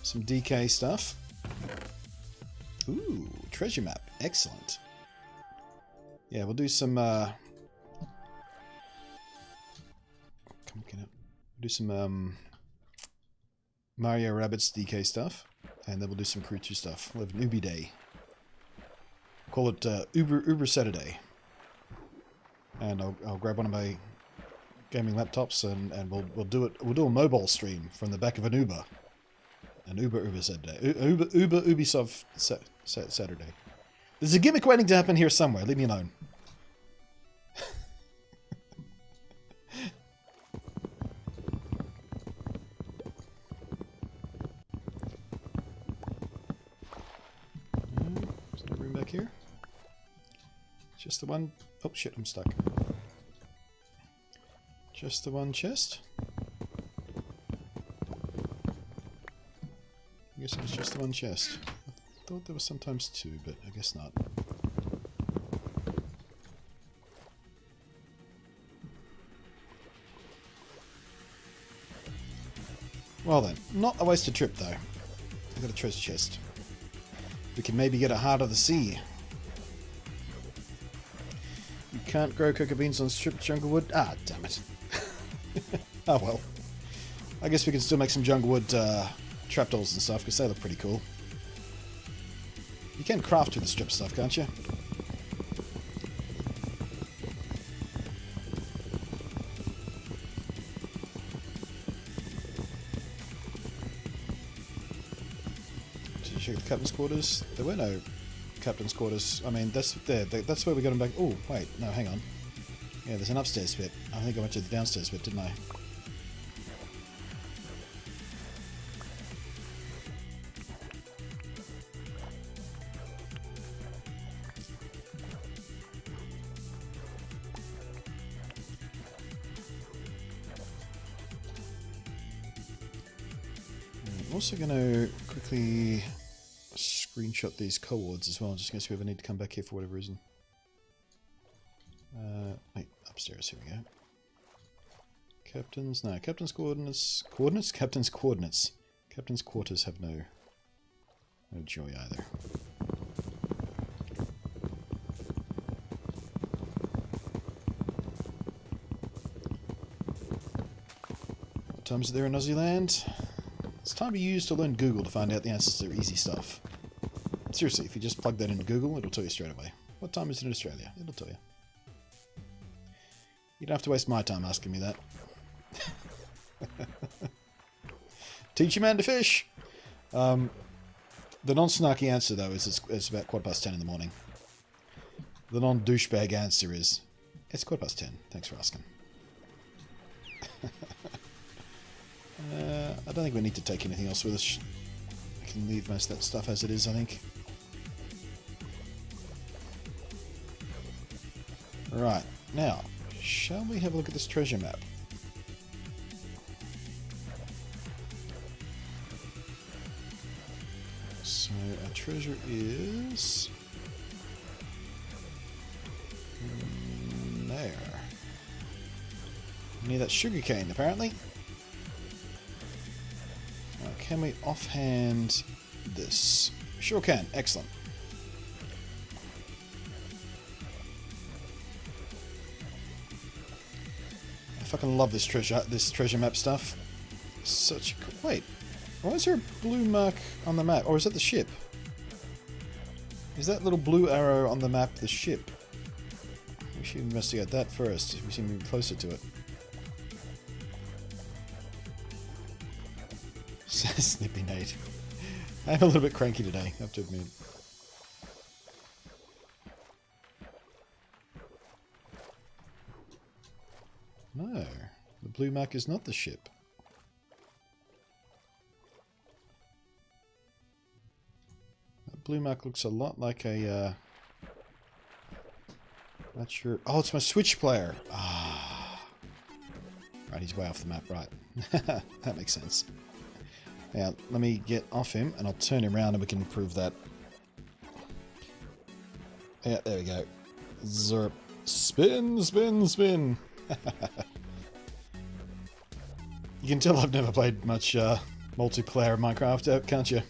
DK stuff. Ooh, treasure map. Excellent. Yeah, we'll do some Mario Rabbids DK stuff, and then we'll do some Crew 2 stuff. We'll have an Ubi Day. Call it Uber Saturday. And I'll grab one of my gaming laptops and we'll do it. We'll do a mobile stream from the back of an Uber. An Uber Saturday. Uber Ubisoft Saturday. There's a gimmick waiting to happen here somewhere. Leave me alone. There's no room back here. Just the one... Oh shit, I'm stuck. Just the one chest. I guess it was just the one chest. I thought there was sometimes two, but I guess not. Well then, not a wasted trip though. I got a treasure chest. We can maybe get a Heart of the Sea. You can't grow coca beans on stripped jungle wood? Ah, damn it. Oh well. I guess we can still make some jungle wood trapdoors and stuff, because they look pretty cool. You can craft with the strip stuff, can't you? check the captain's quarters. There were no captain's quarters. I mean, that's there. That's where we got him back. Oh, wait. No, hang on. Yeah, there's an upstairs bit. I think I went to the downstairs bit, didn't I? I'm also going to quickly screenshot these coords as well, just in case we ever need to come back here for whatever reason. Wait, upstairs, here we go. Captain's, no, captain's coordinates, captain's coordinates. Captain's quarters have no joy either. What time is it there in Aussie land? It's time to use to learn Google to find out the answers to easy stuff. Seriously, if you just plug that into Google, it'll tell you straight away. What time is it in Australia? It'll tell you. You don't have to waste my time asking me that. Teach a man to fish! The non-snarky answer, though, is it's about 10:15 in the morning. The non-douchebag answer is, it's 10:15. Thanks for asking. I don't think we need to take anything else with us. I can leave most of that stuff as it is, I think. Right, now, shall we have a look at this treasure map? So, our treasure is... there. Near that sugarcane, apparently. Can we offhand this? Sure can. Excellent. I fucking love this treasure map stuff. Such a cool... Wait. Why is there a blue mark on the map? Or is that the ship? Is that little blue arrow on the map the ship? We should investigate that first. We seem to be closer to it. Snippy Nate. I'm a little bit cranky today, I have to admit. No, the blue mark is not the ship. That blue mark looks a lot like a, not sure. Oh, it's my Switch player. Ah. Right, he's way off the map, right. That makes sense. Now, let me get off him, and I'll turn him around and we can prove that. Yeah, there we go. Zerp. Spin, spin, spin. You can tell I've never played much multiplayer Minecraft, can't you?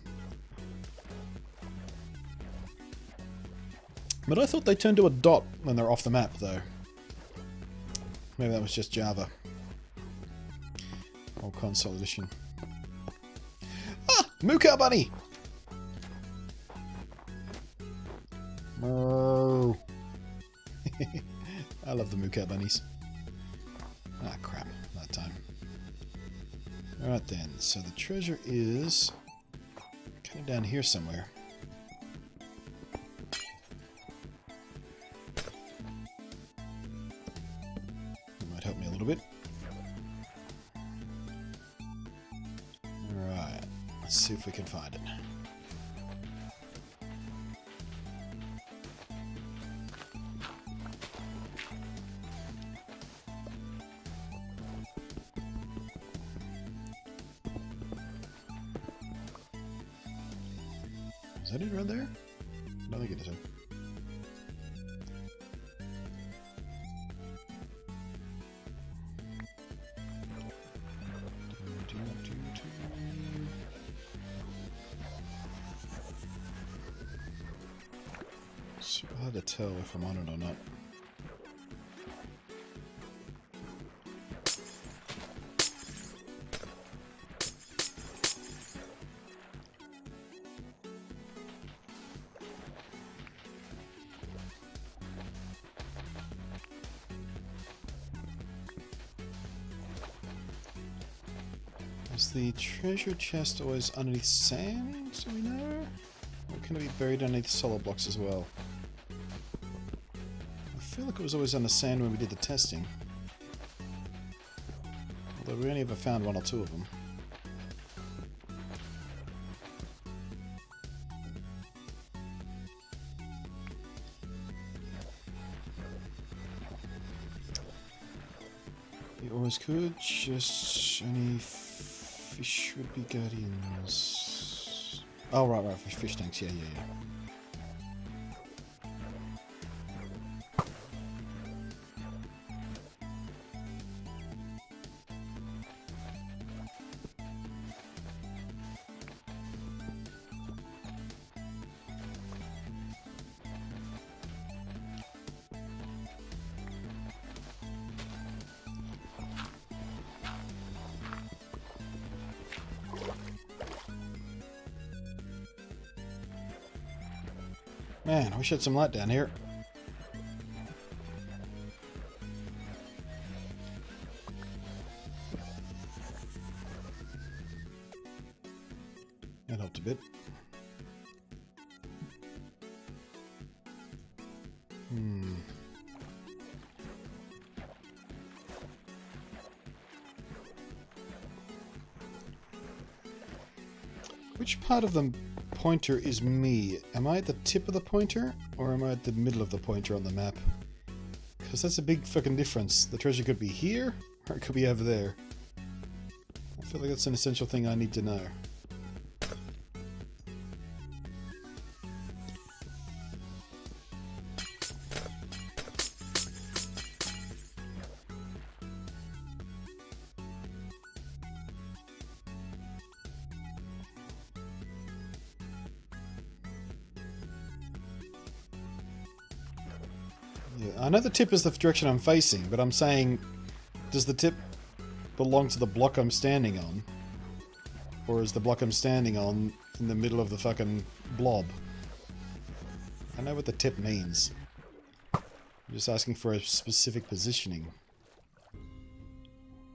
But I thought they turned to a dot when they're off the map, though. Maybe that was just Java. Or console edition. Moo cow bunny! Moo. I love the moo cow bunnies. Ah, crap. That time. Alright then, so the treasure is kind of down here somewhere. That might help me a little bit. Alright, let's see if we can find it. Is that it right there? I don't think it is. It's hard to tell if I'm on it or not. Is the treasure chest always underneath sand, do we know? Or can it be buried underneath solid blocks as well? I feel like it was always under sand when we did the testing. Although we only ever found one or two of them. You always could, just only fish would be guardians. Oh, right, fish tanks, yeah. Man, I wish I had some light down here. That helped a bit. Which part of the pointer is me? Am I at the tip of the pointer, or am I at the middle of the pointer on the map? Because that's a big fucking difference. The treasure could be here, or it could be over there. I feel like that's an essential thing I need to know. Yeah, I know the tip is the direction I'm facing, but I'm saying, does the tip belong to the block I'm standing on? Or is the block I'm standing on in the middle of the fucking blob? I know what the tip means. I'm just asking for a specific positioning.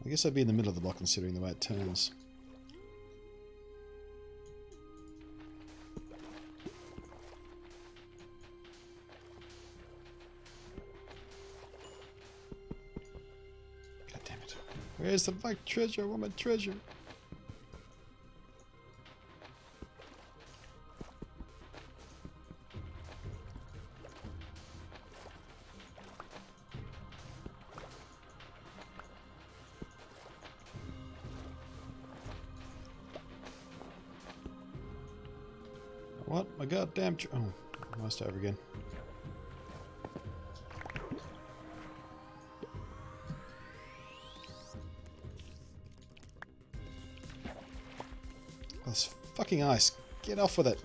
I guess I'd be in the middle of the block considering the way it turns. Where's the fuck treasure? I want my treasure. What? My goddamn oh, I must over again. This fucking ice. Get off with it.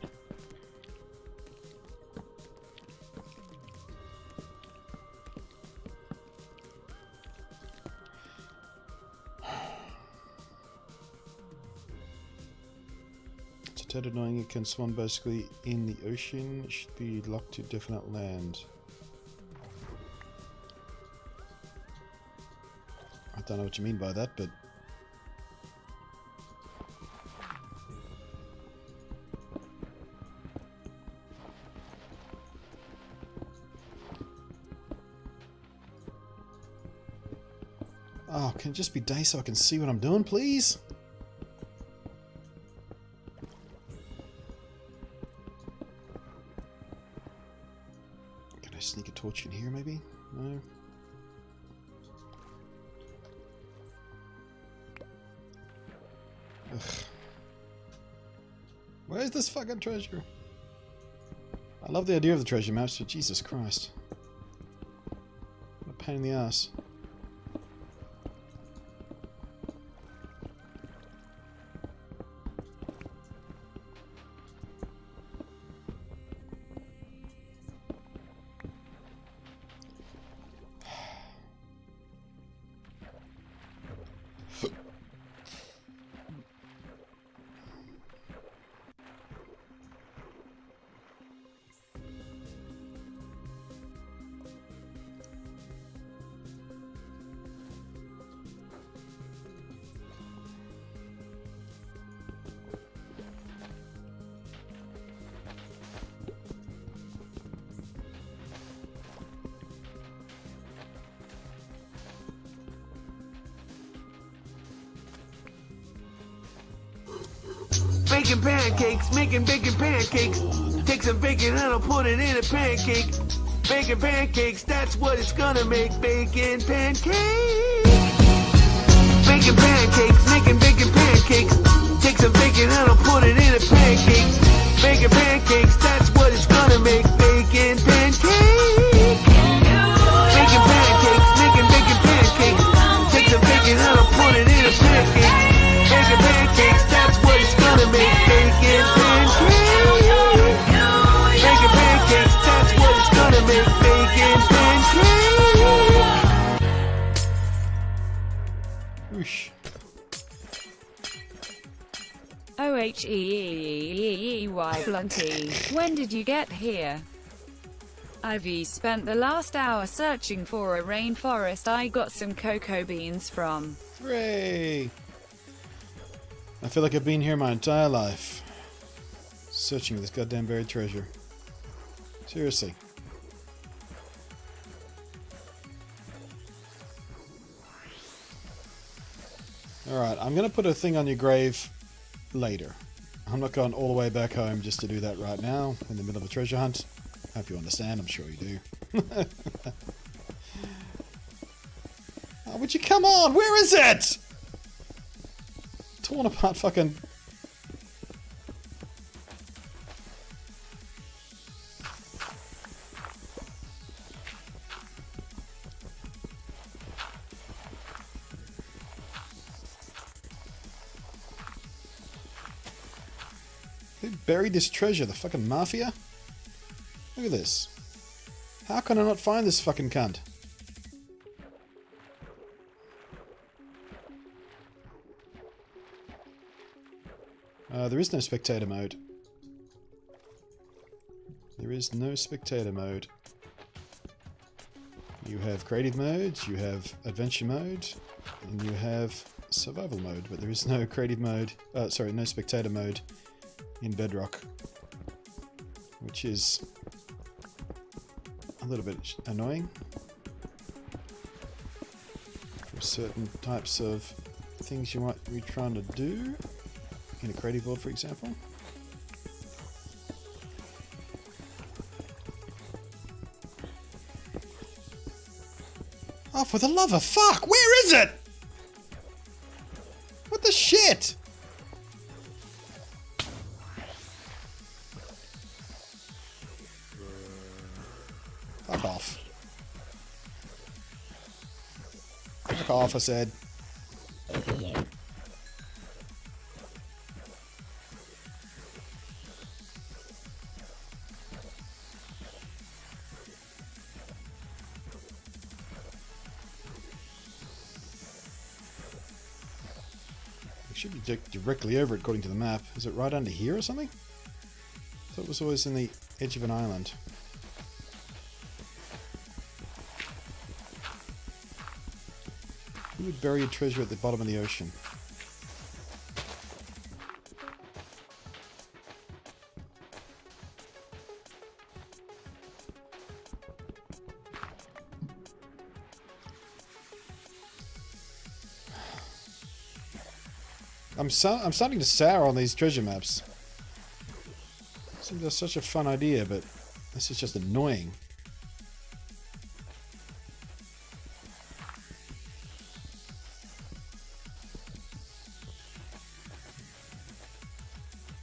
It's a tad annoying. It can spawn basically in the ocean. It should be locked to definite land. I don't know what you mean by that, but oh, can it just be day so I can see what I'm doing, please? Can I sneak a torch in here, maybe? No. Ugh. Where's this fucking treasure? I love the idea of the treasure maps, but Jesus Christ. What a pain in the ass. Making pancakes, making bacon pancakes. Take some bacon and I'll put it in a pancake. Bacon pancakes, that's what it's gonna make. Bacon pancakes. Making pancakes, making bacon pancakes. Take some bacon and I'll put it in a pancake. Bacon pancakes, that's what it's gonna make. Bacon pancakes. Making pancakes, making bacon pancakes. Take some bacon and I'll put it in a pancake. Bacon pancakes, that's what it's gonna make. Bacon pancakes. Bacon pancakes, that's what it's gonna make. Bacon pancakes. Whoosh. OHEEEEY Blunty, when did you get here? I've spent the last hour searching for a rainforest I got some cocoa beans from. Hooray! I feel like I've been here my entire life. Searching for this goddamn buried treasure. Seriously. Alright, I'm gonna put a thing on your grave later. I'm not going all the way back home just to do that right now, in the middle of a treasure hunt. Hope you understand, I'm sure you do. Oh, would you come on? Where is it? Torn apart fucking... Who buried this treasure? The fucking mafia? Look at this. How can I not find this fucking cunt? There is no spectator mode. There is no spectator mode. You have creative modes, you have adventure mode, and you have survival mode, but there is no creative mode, sorry, no spectator mode in Bedrock, which is a little bit annoying for certain types of things you might be trying to do in a creative world, for example. Oh, for the love of fuck! Where is it? What the shit? Fuck off. Fuck off, I said. Should be directly over it according to the map. Is it right under here or something? I thought it was always in the edge of an island. Who would bury a treasure at the bottom of the ocean? I'm starting to sour on these treasure maps. Seems like such a fun idea, but this is just annoying.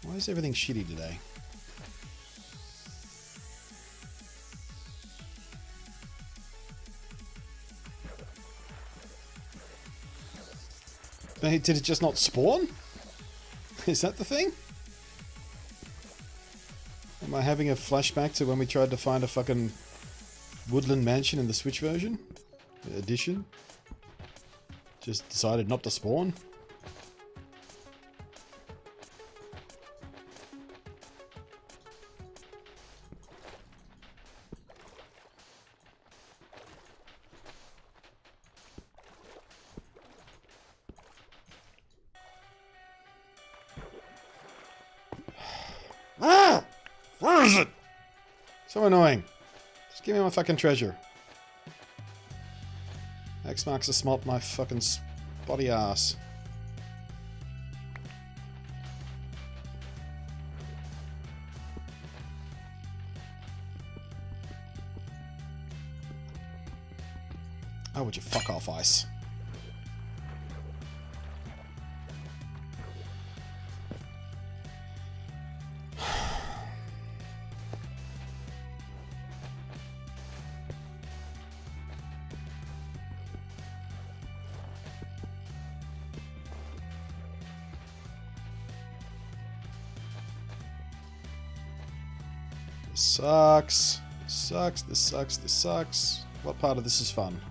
Why is everything shitty today? Did it just not spawn? Is that the thing? Am I having a flashback to when we tried to find a fucking woodland mansion in the Switch version? Edition? Just decided not to spawn? Ah! Where is it? So annoying. Just give me my fucking treasure. X marks the spot my fucking spotty ass. Oh, would you fuck off, Ice? This sucks. This sucks. This sucks. This sucks. What part of this is fun?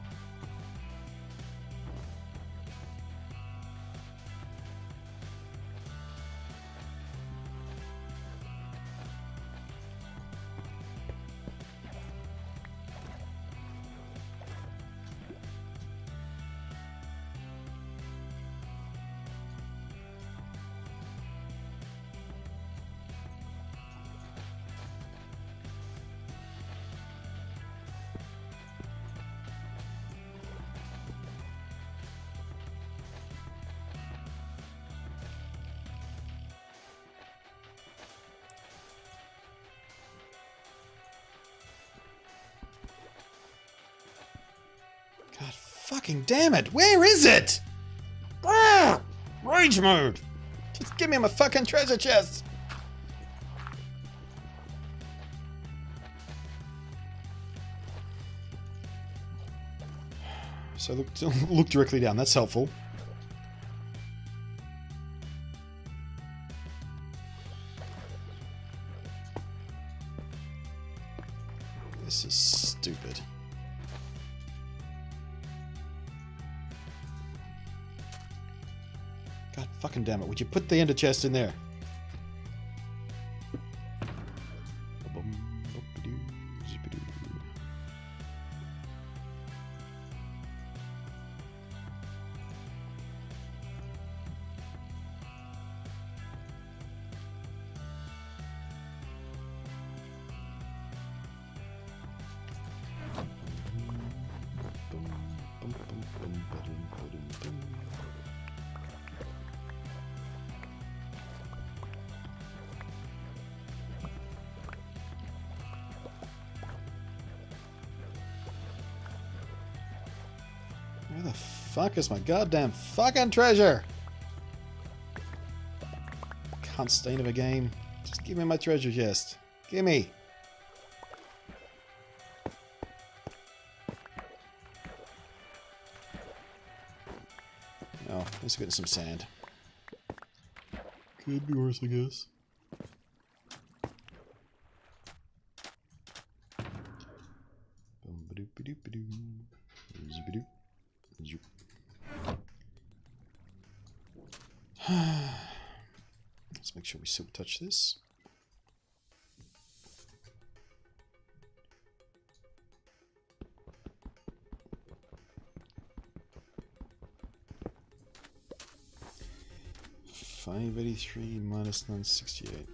God fucking damn it! Where is it? Ah! Rage mode! Just give me my fucking treasure chest! So look directly down, that's helpful. This is stupid. God fucking damn it, would you put the ender chest in there? Where the fuck is my goddamn fucking treasure? Cunt stain of a game. Just give me my treasure chest. Gimme. Oh, let's get some sand. Could be worse, I guess. Let's make sure we silk touch this. $583 minus $968.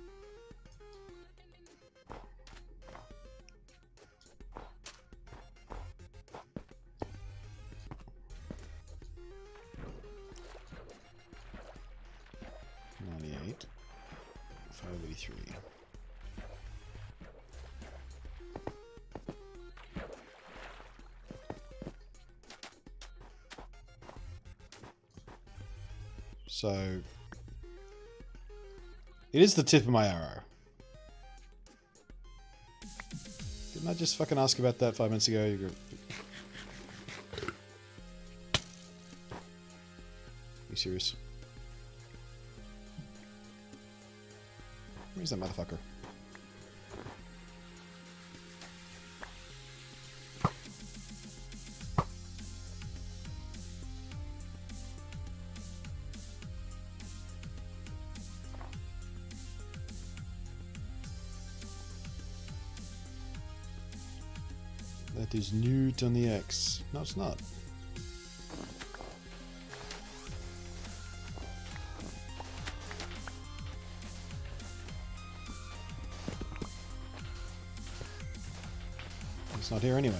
$98. $583. So it is the tip of my arrow. Didn't I just fucking ask about that 5 minutes ago? You serious? Where's that motherfucker? That is Newt on the X. No, it's not. It's not here anyway.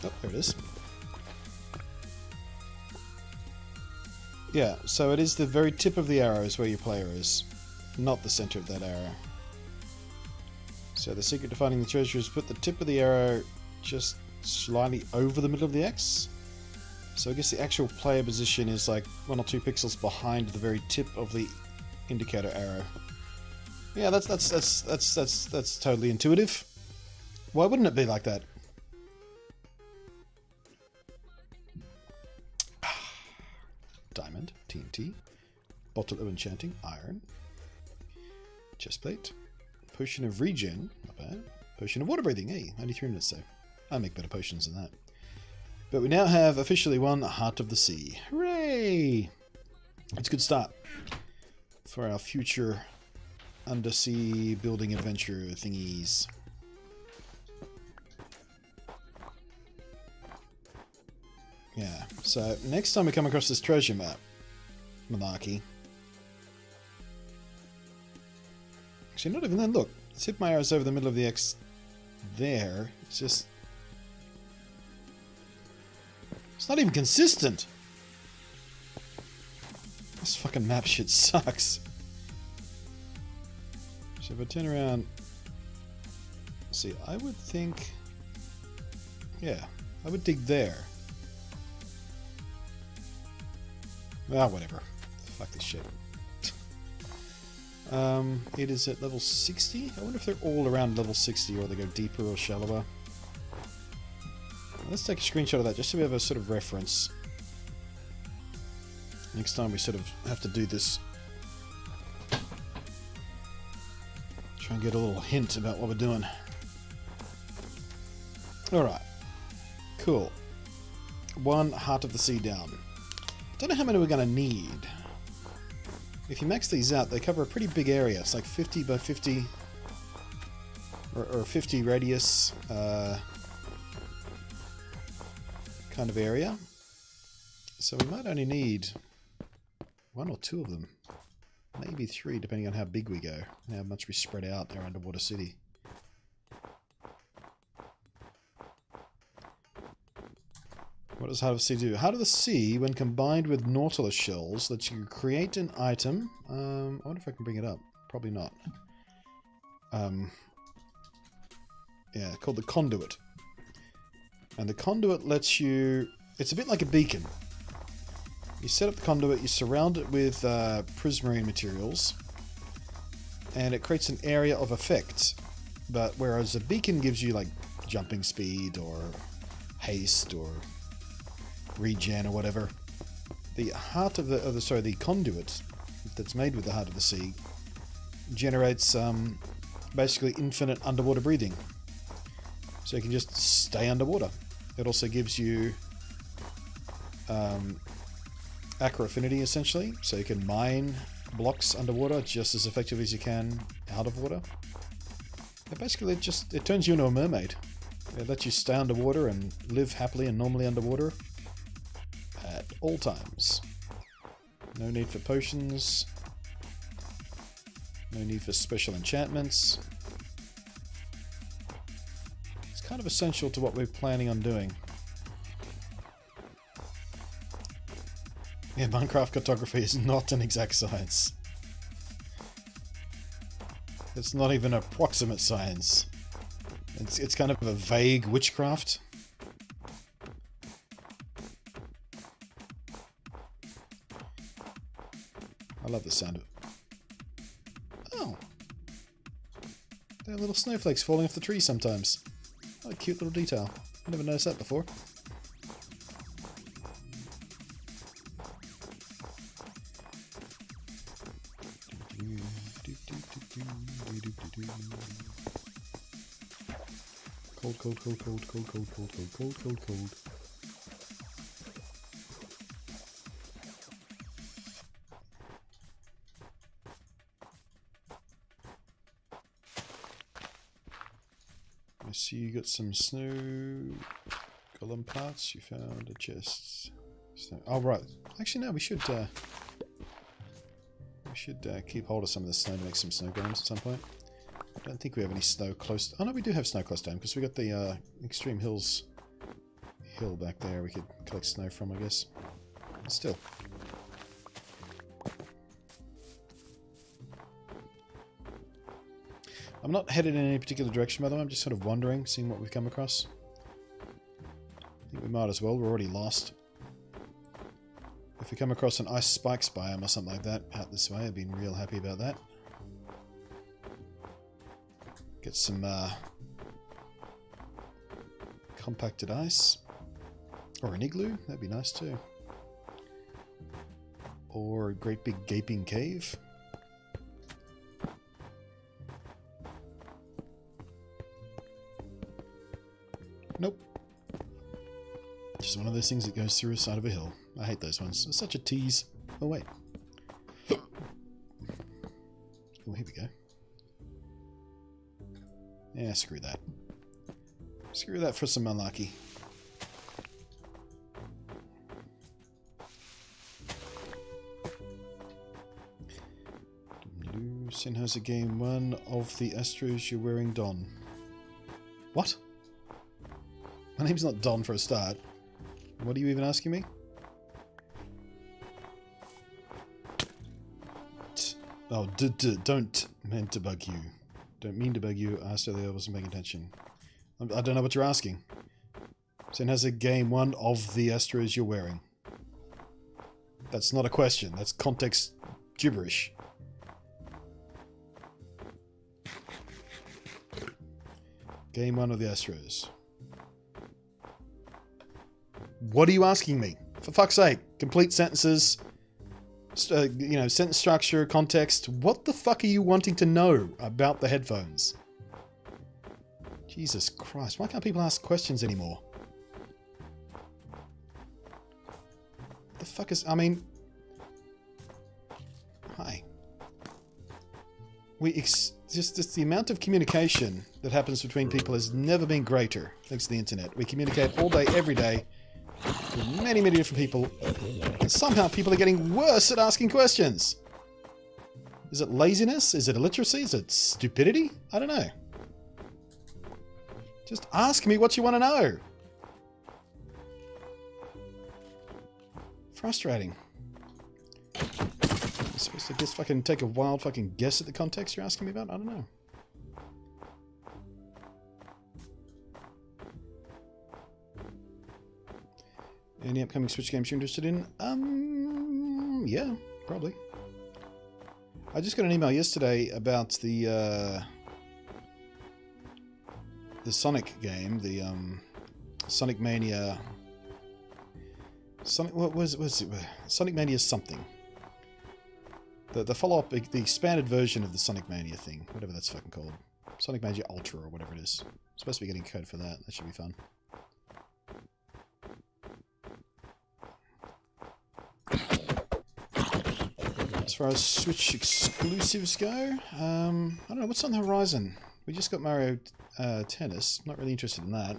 Oh, there it is. Yeah, so it is the very tip of the arrow is where your player is, not the center of that arrow. So the secret to finding the treasure is put the tip of the arrow just slightly over the middle of the X. So I guess the actual player position is like 1 or 2 pixels behind the very tip of the indicator arrow. Yeah, that's totally intuitive. Why wouldn't it be like that? Diamond, TNT, bottle of enchanting, iron, chestplate, potion of regen, not bad. Potion of water breathing, hey, only 3 minutes though. I make better potions than that. But we now have officially won Heart of the Sea. Hooray! It's a good start for our future undersea building adventure thingies. Yeah, so next time we come across this treasure map, Monarchy. Actually, not even then, look. Let's hit my arrows over the middle of the X there. It's just... it's not even consistent! This fucking map shit sucks. So if I turn around... see, I would think... yeah, I would dig there. Ah, whatever. Fuck this shit. It is at level 60? I wonder if they're all around level 60 or they go deeper or shallower. Let's take a screenshot of that just so we have a sort of reference. Next time we sort of have to do this. Try and get a little hint about what we're doing. Alright. Cool. 1 Heart of the Sea down. Don't know how many we're going to need. If you max these out, they cover a pretty big area. It's like 50 by 50 or 50 radius kind of area. So we might only need 1 or 2 of them. Maybe 3, depending on how big we go and how much we spread out our underwater city. What does Heart of the Sea do? Heart of the Sea, when combined with Nautilus shells, lets you create an item. I wonder if I can bring it up. Probably not. Yeah, called the Conduit. And the Conduit lets you... it's a bit like a beacon. You set up the Conduit, you surround it with prismarine materials, and it creates an area of effect. But whereas a beacon gives you like jumping speed or haste or regen or whatever, the heart of the conduit that's made with the Heart of the Sea generates basically infinite underwater breathing, so you can just stay underwater. It also gives you aqua affinity essentially, so you can mine blocks underwater just as effectively as you can out of water. And basically it turns you into a mermaid. It lets you stay underwater and live happily and normally underwater at all times. No need for potions. No need for special enchantments. It's kind of essential to what we're planning on doing. Yeah, Minecraft cartography is not an exact science. It's not even an approximate science. It's kind of a vague witchcraft. I love the sound of it. Oh! There are little snowflakes falling off the tree sometimes. What a cute little detail. I never noticed that before. Cold, cold, cold, cold, cold, cold, cold, cold, cold, cold, cold. I see you got some snow golem parts. You found a chest. Snow. Oh right. Actually, no. We should keep hold of some of the snow to make some snow golems at some point. I don't think we have any snow close. Oh no, we do have snow close to home because we got the Extreme Hills hill back there. We could collect snow from, I guess. But still. I'm not headed in any particular direction, by the way. I'm just sort of wandering, seeing what we've come across. might as well. We're already lost. If we come across an ice spikes biome or something like that out this way, I'd be real happy about that. Get some compacted ice. Or an igloo, that'd be nice too. Or a great big gaping cave. Nope. Just one of those things that goes through the side of a hill. I hate those ones. It's such a tease. Oh, wait. Oh, here we go. Yeah, screw that. Screw that for some unlucky. Sennheiser game 1 of the Astros you're wearing Don. What? My name's not Don for a start. What are you even asking me? Oh, don't meant to bug you. Don't mean to bug you. I asked earlier, I wasn't paying attention. I don't know what you're asking. Sennheiser game 1 of the Astros you're wearing. That's not a question. That's context gibberish. Game 1 of the Astros. What are you asking me? For fuck's sake. Complete sentences. You know, sentence structure, context. What the fuck are you wanting to know about the headphones? Jesus Christ. Why can't people ask questions anymore? What the fuck is... I mean... Hi. Just the amount of communication that happens between people has never been greater, thanks to the internet. We communicate all day, every day, with many, many different people, and somehow people are getting worse at asking questions. Is it laziness? Is it illiteracy? Is it stupidity? I don't know. Just ask me what you want to know. Frustrating. I'm supposed to just fucking take a wild fucking guess at the context you're asking me about? I don't know. Any upcoming Switch games you're interested in? Yeah, probably. I just got an email yesterday about the Sonic game, the Sonic Mania. What was it? Sonic Mania something. The follow-up, the expanded version of the Sonic Mania thing, whatever that's fucking called. Sonic Mania Ultra or whatever it is. I'm supposed to be getting code for that. That should be fun. As far as Switch exclusives go, I don't know, what's on the horizon? We just got Mario Tennis. I'm not really interested in that.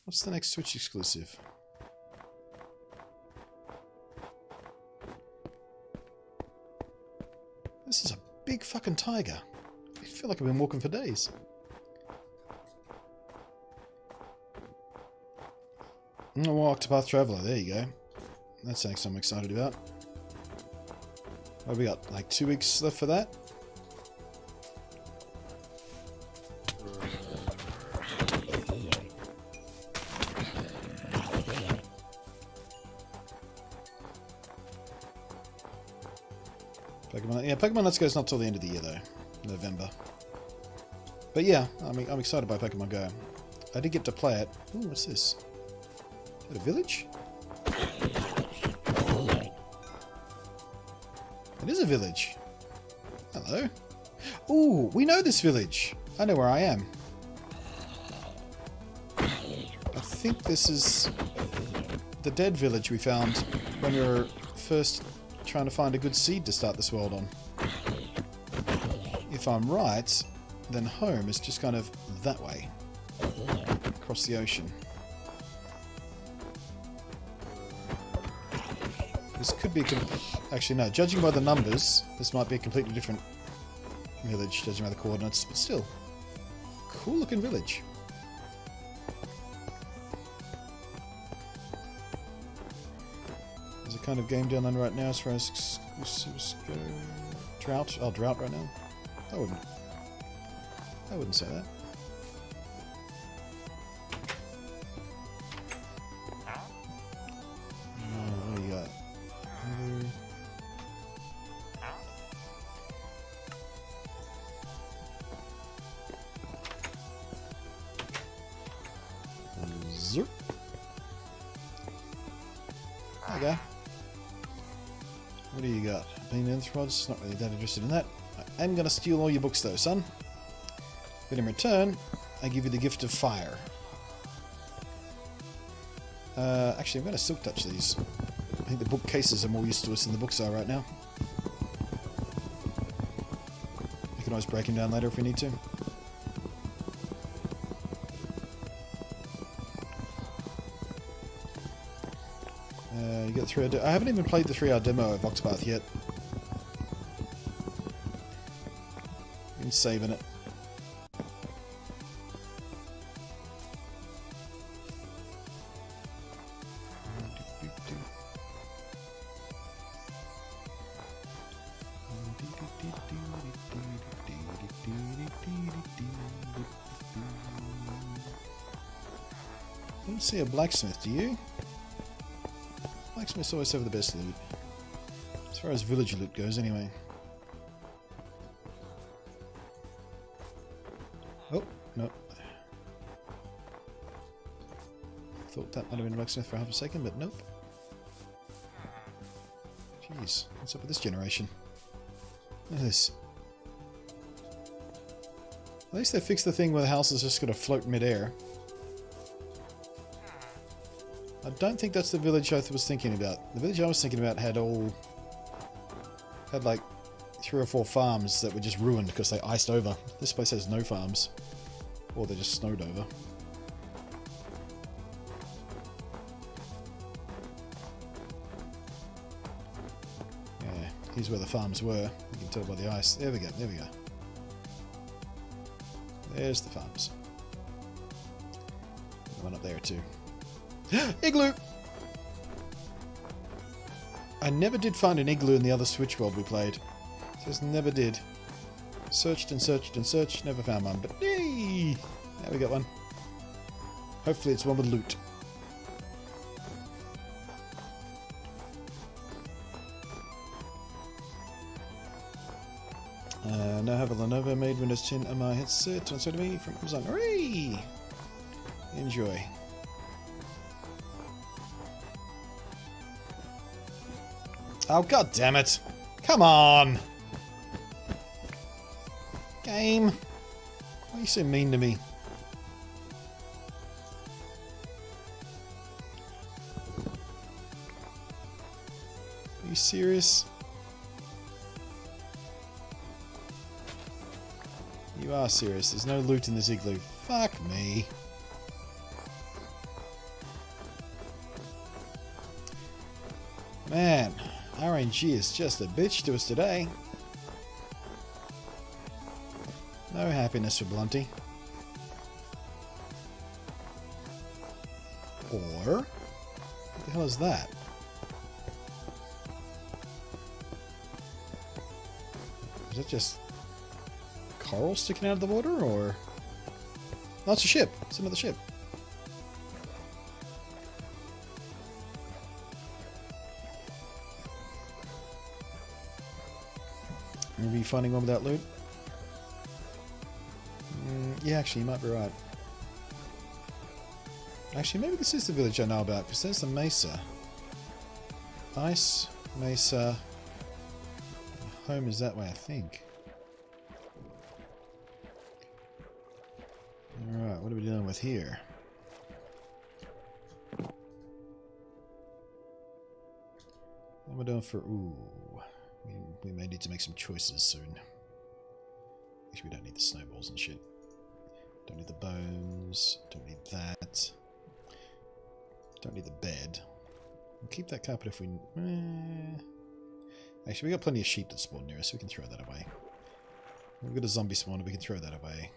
What's the next Switch exclusive? This is a big fucking tiger. I feel like I've been walking for days. Oh, Octopath Traveler, there you go. That's something I'm excited about. What have we got? Like 2 weeks left for that? Pokemon, yeah, Pokemon Let's Go is not till the end of the year though, November. But yeah, I'm excited by Pokemon Go. I did get to play it. Ooh, what's this? Is that a village? It is a village. Hello. Ooh, we know this village. I know where I am. I think this is the dead village we found when we were first trying to find a good seed to start this world on. If I'm right, then home is just kind of that way. Across the ocean. This could be... Actually, no. Judging by the numbers, this might be a completely different village, judging by the coordinates. But still, cool-looking village. There's a kind of game down there right now as far as exclusives go. Drought? Oh, drought right now? I wouldn't say that. Zerp. There you go. What do you got? Beam Anthropods? Not really that interested in that. I am going to steal all your books though, son. But in return, I give you the gift of fire. Actually, I'm going to silk touch these. I think the bookcases are more used to us than the books are right now. You can always break them down later if we need to. You got 3 hour I haven't even played the 3-hour demo of Voxpath yet. I'm saving it. Don't see a blacksmith, do you? Blacksmiths always have the best loot. As far as village loot goes, anyway. Oh, no. Thought that might have been a blacksmith for half a second, but nope. Jeez, what's up with this generation? Look at this. At least they fixed the thing where the house is just going to float mid-air. I don't think that's the village I was thinking about. The village I was thinking about had like 3 or 4 farms that were just ruined because they iced over. This place has no farms. Or they just snowed over. Yeah, here's where the farms were. You can tell by the ice. There we go, there we go. There's the farms. The one up there too. Igloo! I never did find an igloo in the other Switch world we played. Just never did. Searched and searched and searched, never found one, but yay! There we got one. Hopefully it's one with loot. Now have a Lenovo made Windows 10 on my headset transferred to me from Amazon. Hooray! Enjoy. Oh, god damn it. Come on. Game. Why are you so mean to me? Are you serious? You are serious. There's no loot in this igloo. Fuck me. Man. RNG is just a bitch to us today. No happiness for Blunty. Or... what the hell is that? Is that just... coral sticking out of the water, or... no, it's a ship. It's another ship. Are you finding one without loot? Yeah, actually, you might be right. Actually, maybe this is the village I know about, because there's the mesa. Ice, mesa. Home is that way, I think. Alright, what are we dealing with here? What am I doing for... ooh... we may need to make some choices soon. Actually, we don't need the snowballs and shit. Don't need the bones. Don't need that. Don't need the bed. We'll keep that carpet if we... Actually, we got plenty of sheep that spawn near us, so we can throw that away. We've got a zombie spawner, we can throw that away.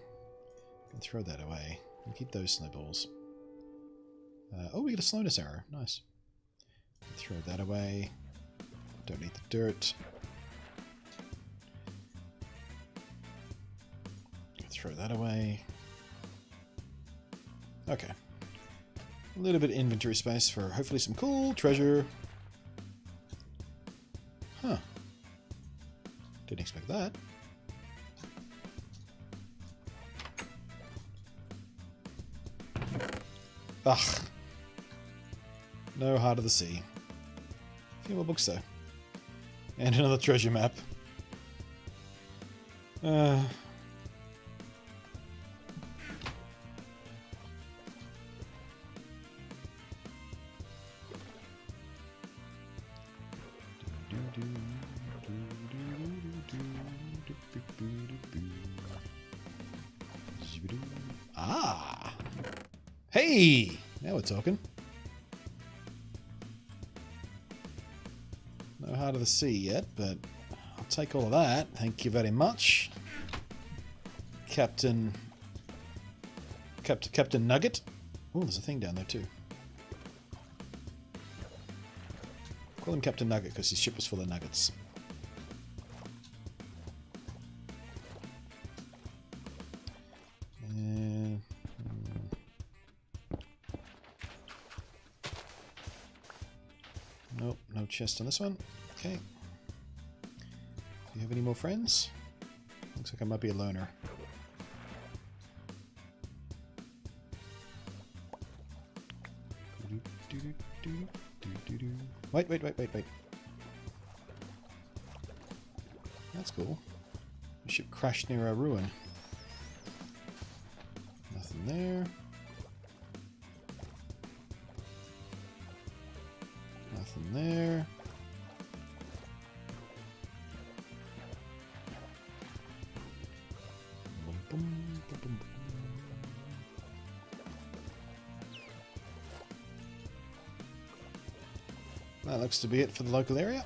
We can throw that away. We'll keep those snowballs. Oh, we got a slowness arrow. Nice. Throw that away. Don't need the dirt. Throw that away. Okay. A little bit of inventory space for hopefully some cool treasure. Huh. Didn't expect that. Ugh. No Heart of the Sea. A few more books though. And another treasure map. Ah! Hey! Now we're talking. No Heart of the Sea yet, but I'll take all of that. Thank you very much. Captain Nugget. Oh, there's a thing down there too. Call him Captain Nugget because his ship was full of nuggets. Nope, no chest on this one. Okay. Do you have any more friends? Looks like I might be a loner. Wait. That's cool. The ship crashed near a ruin. Nothing there. Nothing there. Boom, boom, boom, boom. That looks to be it for the local area.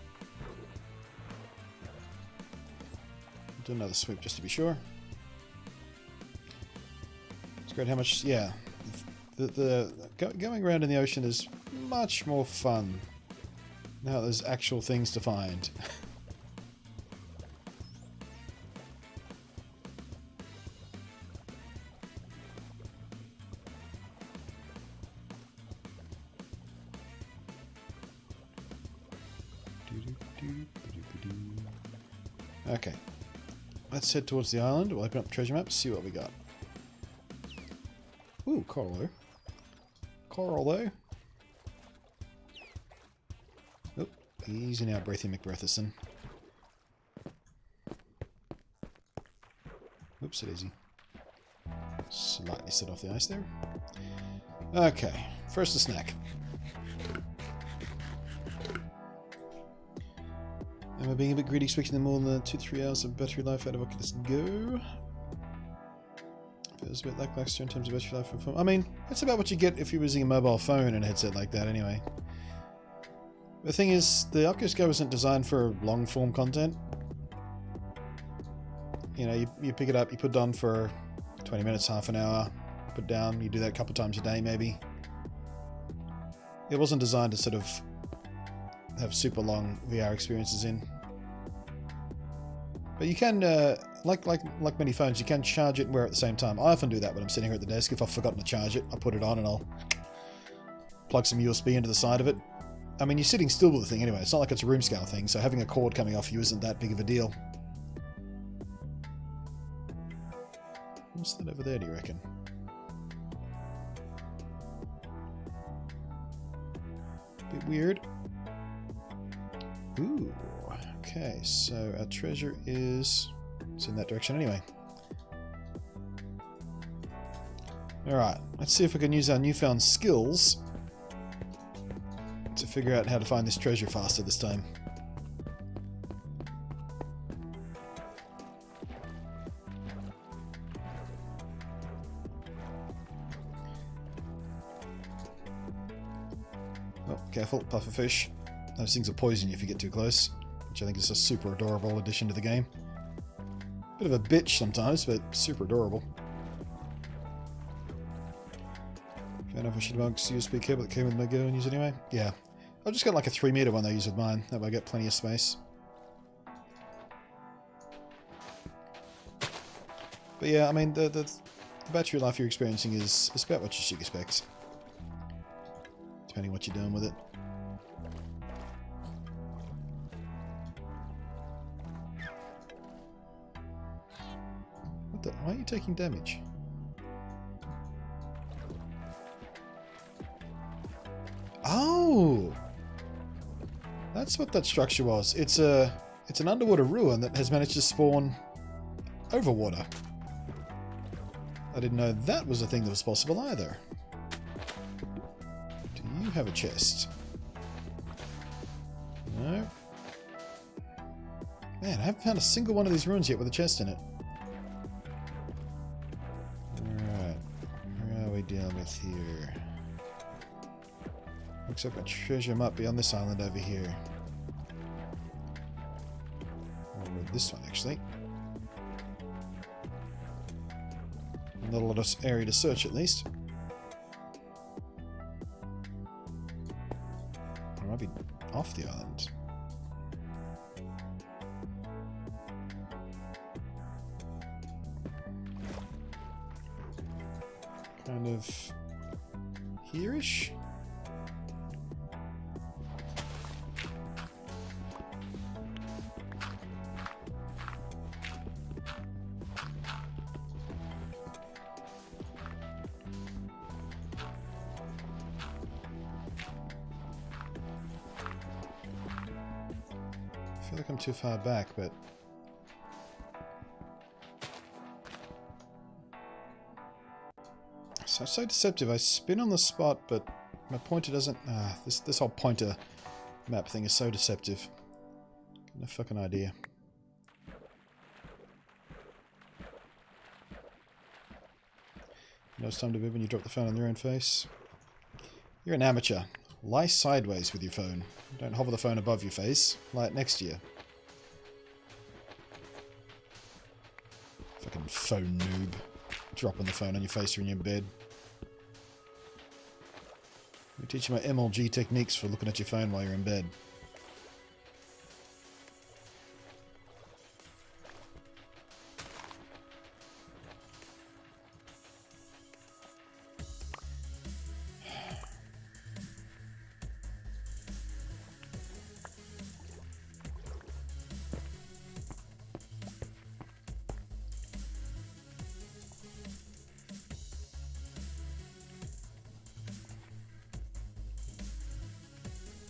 Do another sweep just to be sure. It's great how much, yeah. Going around in the ocean is much more fun now there's actual things to find. Okay, let's head towards the island. We'll open up the treasure map, see what we got. Ooh, coral though. Coral though. Oh, easy now, Breathy McBreathison. Oops, it easy. Slightly set off the ice there. Okay, first a snack. Am I being a bit greedy, expecting more than 2-3 hours of battery life out of it? Let's go. Feels a bit lackluster in terms of battery life for phone. I mean, that's about what you get if you're using a mobile phone and a headset like that anyway. The thing is, the Oculus Go isn't designed for long-form content. You know, you pick it up, you put it on for 20 minutes, half an hour, put it down, you do that a couple times a day maybe. It wasn't designed to sort of have super long VR experiences in. But you can, like many phones, you can charge it and wear it at the same time. I often do that when I'm sitting here at the desk. If I've forgotten to charge it, I put it on and I'll plug some USB into the side of it. I mean, you're sitting still with the thing anyway. It's not like it's a room scale thing, so having a cord coming off you isn't that big of a deal. What's that over there, do you reckon? Bit weird. Ooh, okay, so our treasure is... it's in that direction anyway. Alright, let's see if we can use our newfound skills to figure out how to find this treasure faster this time. Oh, careful, pufferfish. Those things will poison you if you get too close, which I think is a super adorable addition to the game. Bit of a bitch sometimes, but super adorable. Fair enough, I should have USB cable that came with my Go and use it anyway. Yeah, I've just got like a 3-meter one I use with mine. That way I get plenty of space. But yeah, I mean, the battery life you're experiencing is about what you should expect, depending on what you're doing with it. What the? Why are you taking damage? That's what that structure was. It's an underwater ruin that has managed to spawn over water. I didn't know that was a thing that was possible either. Do you have a chest? No. Man, I haven't found a single one of these ruins yet with a chest in it. Alright. Where are we dealing with here? Looks like my treasure might be on this island over here. Or this one, actually. Not a lot of area to search, at least. I might be off the island. Kind of here-ish? I feel like I'm too far back, but so deceptive. I spin on the spot, but my pointer doesn't. This whole pointer map thing is so deceptive. No fucking idea. You know it's time to move when you drop the phone on your own face. You're an amateur. Lie sideways with your phone. Don't hover the phone above your face. Lie it next to you. Fucking phone noob. Dropping the phone on your face when you're in bed. Let me teach you my MLG techniques for looking at your phone while you're in bed.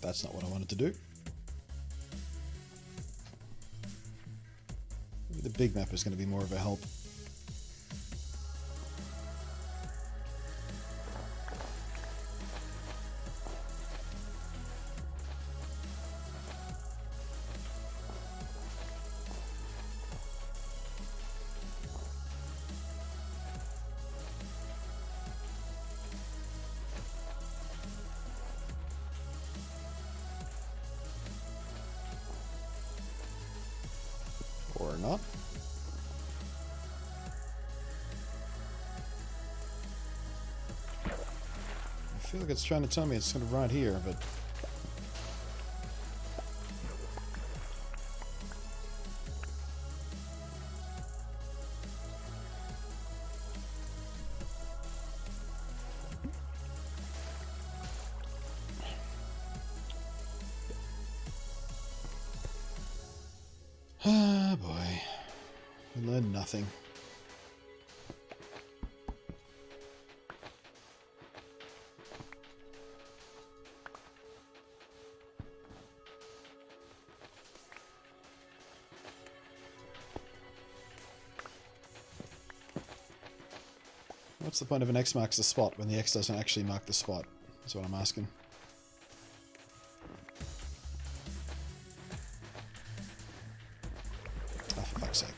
That's not what I wanted to do. Maybe the big map is going to be more of a help. Or not. I feel like it's trying to tell me it's sort of right here, but ah, boy. We learned nothing. What's the point of an X marks the spot when the X doesn't actually mark the spot? That's what I'm asking. Oh, for fuck's sake.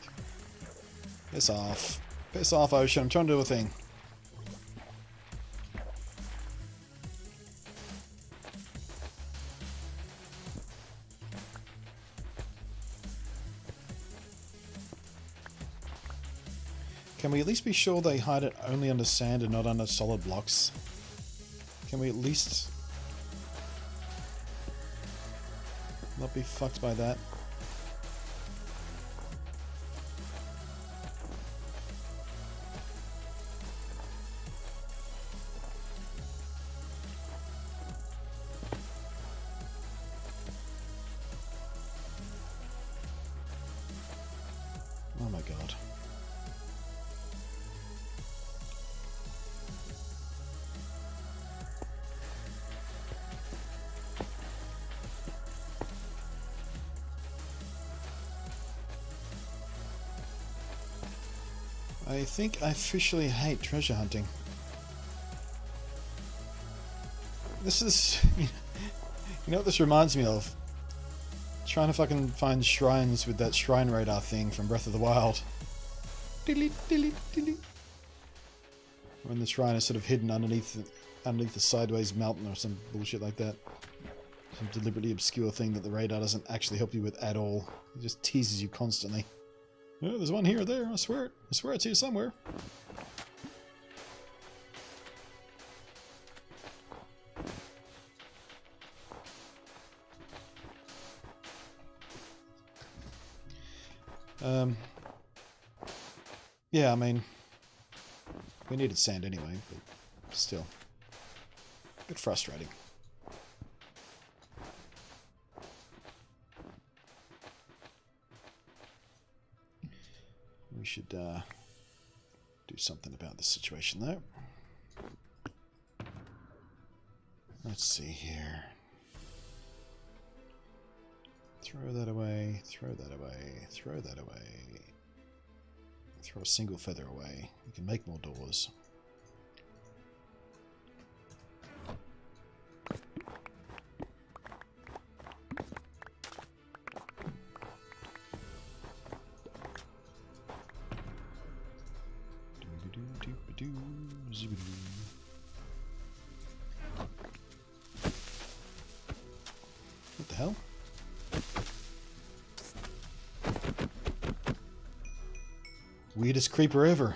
Piss off. Piss off, Ocean. I'm trying to do a thing. Can we at least be sure they hide it only under sand and not under solid blocks? Can we at least not be fucked by that? Oh my god. I think I officially hate treasure hunting. This is... You know what this reminds me of? Trying to fucking find shrines with that shrine radar thing from Breath of the Wild. When the shrine is sort of hidden underneath the sideways mountain or some bullshit like that. Some deliberately obscure thing that the radar doesn't actually help you with at all. It just teases you constantly. Oh, there's one here or there, I swear it. I swear it's here somewhere. Yeah, I mean, we needed sand anyway, but still, a bit frustrating. We should do something about this situation, though. Let's see here. Throw that away, throw that away, throw that away. Throw a single feather away. We can make more doors. What the hell? Weirdest creeper ever.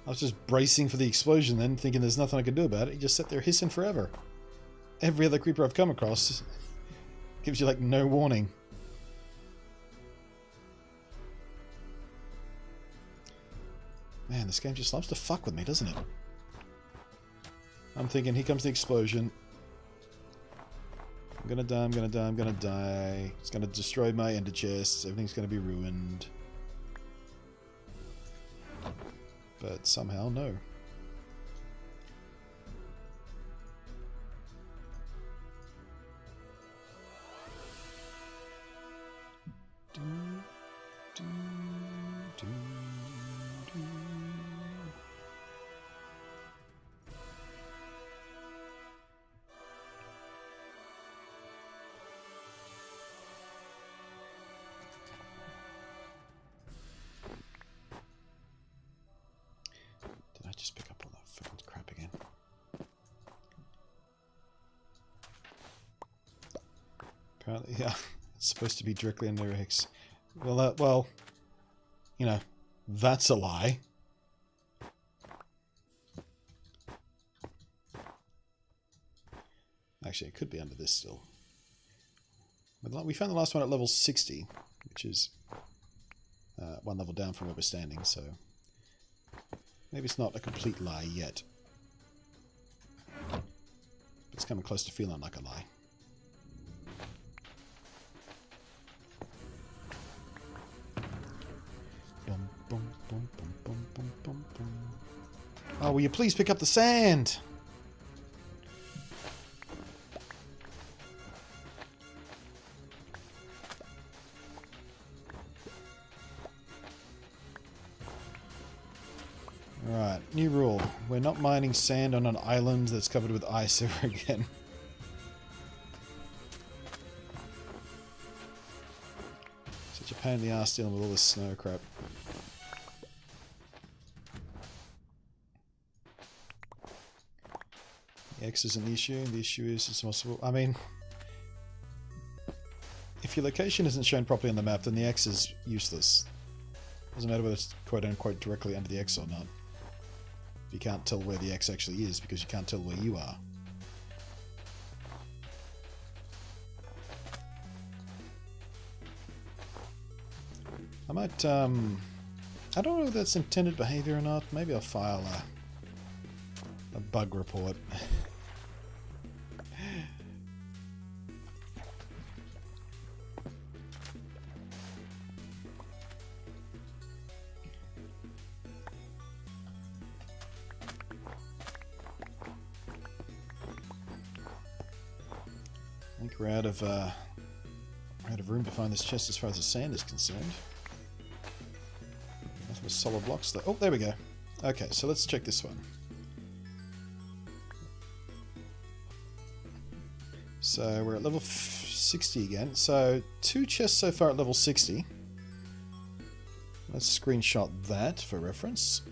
I was just bracing for the explosion then, thinking there's nothing I could do about it. He just sat there hissing forever. Every other creeper I've come across gives you like no warning. Man, this game just loves to fuck with me, doesn't it? I'm thinking, here comes the explosion. I'm gonna die, I'm gonna die, I'm gonna die. It's gonna destroy my ender chests. Everything's gonna be ruined. But somehow, no. Just pick up all that fucking crap again. Apparently, yeah, it's supposed to be directly under X. Well, well, you know, that's a lie. Actually, it could be under this still. We found the last one at level 60, which is one level down from where we're standing, so... Maybe it's not a complete lie yet. But it's coming close to feeling like a lie. Bum, bum, bum, bum, bum, bum, bum, bum. Oh, will you please pick up the sand? Alright, new rule. We're not mining sand on an island that's covered with ice ever again. Such a pain in the ass dealing with all this snow crap. The X isn't the issue. The issue is it's possible. I mean, if your location isn't shown properly on the map, then the X is useless. Doesn't matter whether it's quote unquote directly under the X or not. You can't tell where the X actually is because you can't tell where you are. I might, I don't know if that's intended behavior or not. Maybe I'll file a bug report. I think we're out of room to find this chest as far as the sand is concerned. The solid blocks. Oh, there we go. Okay, so let's check this one. So we're at level 60 again. So 2 chests so far at level 60. Let's screenshot that for reference.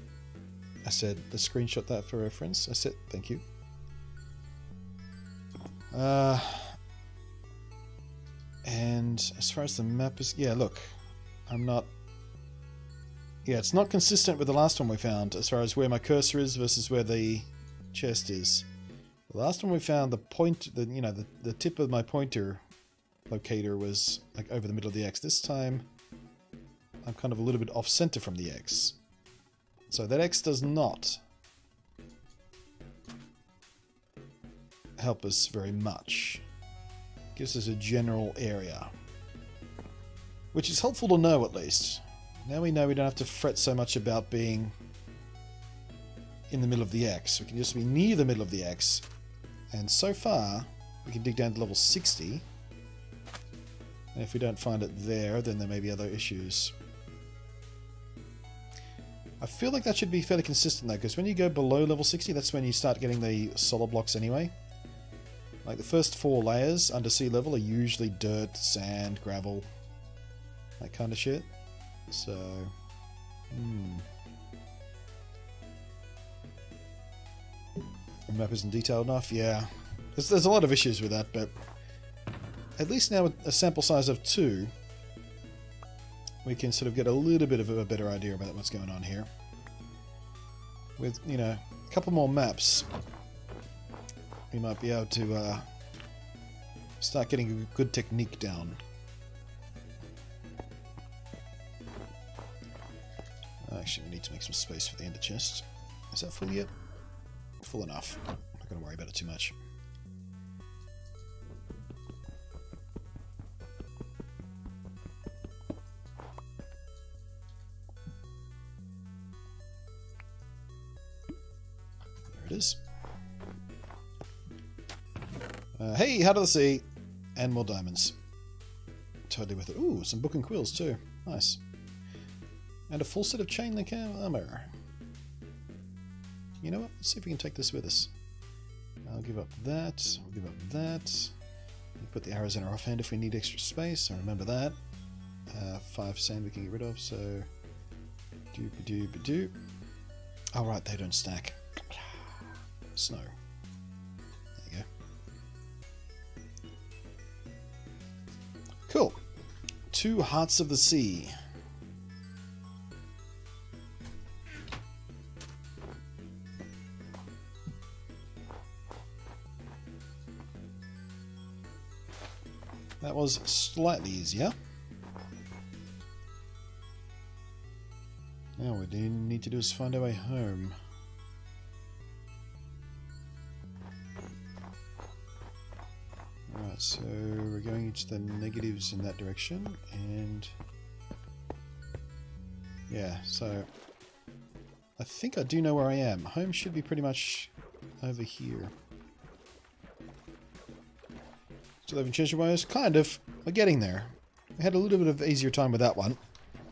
I said, let's screenshot that for reference. I said, thank you. And as far as the map is... Yeah, look. I'm not... Yeah, it's not consistent with the last one we found as far as where my cursor is versus where the chest is. The last one we found, the tip of my pointer locator was like over the middle of the X. This time, I'm kind of a little bit off center from the X. So that X does not help us very much. Gives us a general area, which is helpful to know at least. Now we know we don't have to fret so much about being in the middle of the X. We can just be near the middle of the X. And so far, we can dig down to level 60. And if we don't find it there, then there may be other issues. I feel like that should be fairly consistent though, because when you go below level 60, that's when you start getting the solid blocks anyway. Like the first 4 layers under sea level are usually dirt, sand, gravel, that kind of shit. So, The map isn't detailed enough. Yeah, there's a lot of issues with that, but at least now with a sample size of 2, we can sort of get a little bit of a better idea about what's going on here. With, you know, a couple more maps, we might be able to start getting a good technique down. Actually, we need to make some space for the ender chest. Is that full yet? Full enough. I'm not going to worry about it too much. There it is. Hey, Heart of the Sea! And more diamonds. Totally worth it. Ooh, some book and quills too. Nice. And a full set of chain link armor. You know what? Let's see if we can take this with us. I'll give up that. I'll give up that. We'll put the arrows in our offhand if we need extra space. I remember that. 5 sand we can get rid of, so... Doop-a-doop-a-doop. Oh, right, they don't stack. Snow. There you go. Cool. 2 Hearts of the Sea. That was slightly easier. Now what we need to do is find our way home. Alright, so we're going into the negatives in that direction, and yeah, so I think I do know where I am. Home should be pretty much over here. Still having treasure wires? Kind of. We're getting there. We had a little bit of easier time with that one.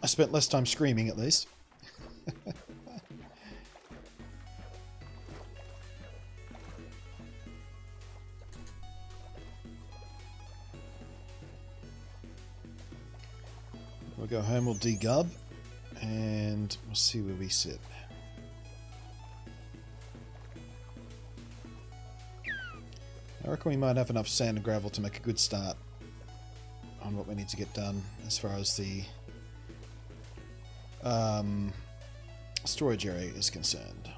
I spent less time screaming, at least. We'll go home, we'll degub, and we'll see where we sit. I reckon we might have enough sand and gravel to make a good start on what we need to get done as far as the storage area is concerned.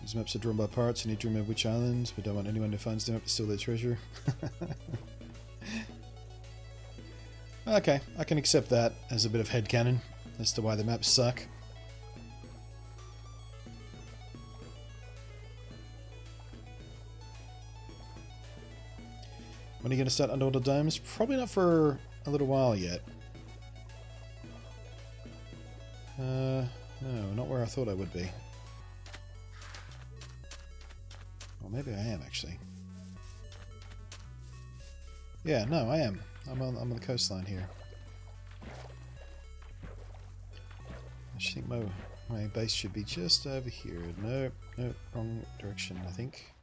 These maps are drawn by pirates. You need to remember which islands. We don't want anyone who finds them up to steal their treasure. Okay, I can accept that as a bit of headcanon as to why the maps suck. When are you going to start Underwater Domes? Probably not for a little while yet. No, not where I thought I would be. Or maybe I am actually. Yeah, no, I am. I'm on the coastline here. I think my base should be just over here. Nope, nope, wrong direction, I think.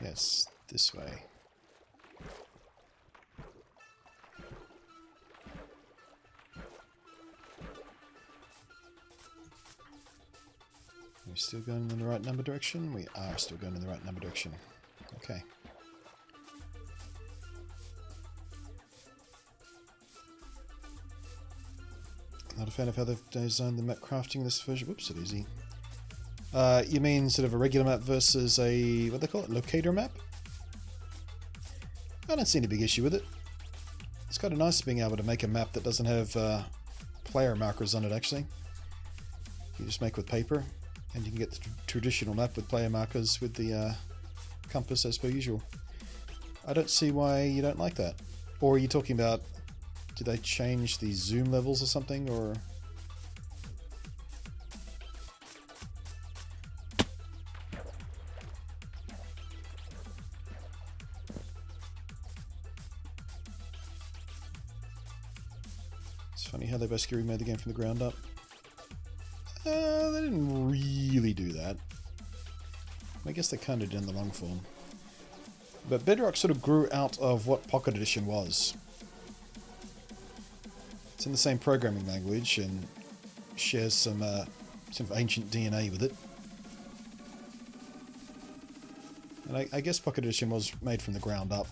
Yes, this way. Are we still going in the right number direction? We are still going in the right number direction. Okay. Not a fan of how they've designed the map crafting in this version. Whoops, it is easy. You mean sort of a regular map versus a, what do they call it, locator map? I don't see any big issue with it. It's kind of nice being able to make a map that doesn't have player markers on it, actually. You just make with paper, and you can get the traditional map with player markers with the compass as per usual. I don't see why you don't like that. Or are you talking about, did they change the zoom levels or something, or... It's funny how they basically remade the game from the ground up. They didn't really do that. I guess they kind of did in the long form. But Bedrock sort of grew out of what Pocket Edition was. It's in the same programming language and shares some sort of ancient DNA with it. And I guess Pocket Edition was made from the ground up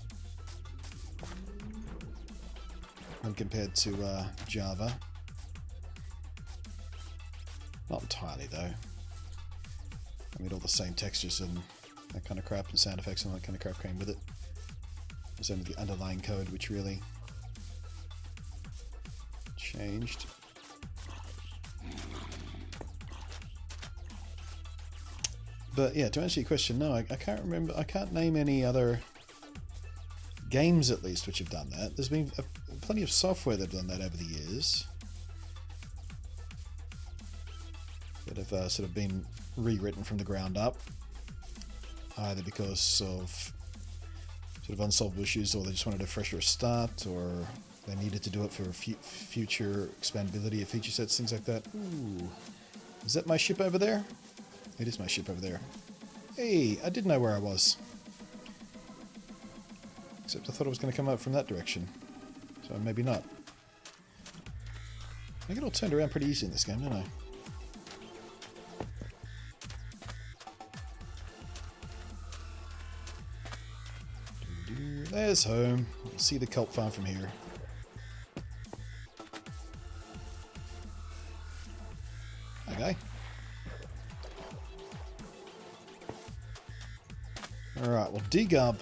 when compared to Java. Not entirely, though. I mean, all the same textures and that kind of crap, and sound effects and all that kind of crap came with it. It's only the underlying code which really changed. But yeah, to answer your question, no, I can't remember. I can't name any other games, at least, which have done that. There's been plenty of software that have done that over the years, that have sort of been rewritten from the ground up, either because of sort of unsolved issues, or they just wanted a fresher start, or they needed to do it for future expandability of feature sets, things like that. Ooh, is that my ship over there? It is my ship over there. Hey, I didn't know where I was. Except I thought it was going to come out from that direction. So maybe not. I get all turned around pretty easy in this game, don't I? There's home. You can see the kelp farm from here. Okay. Alright, well, Degub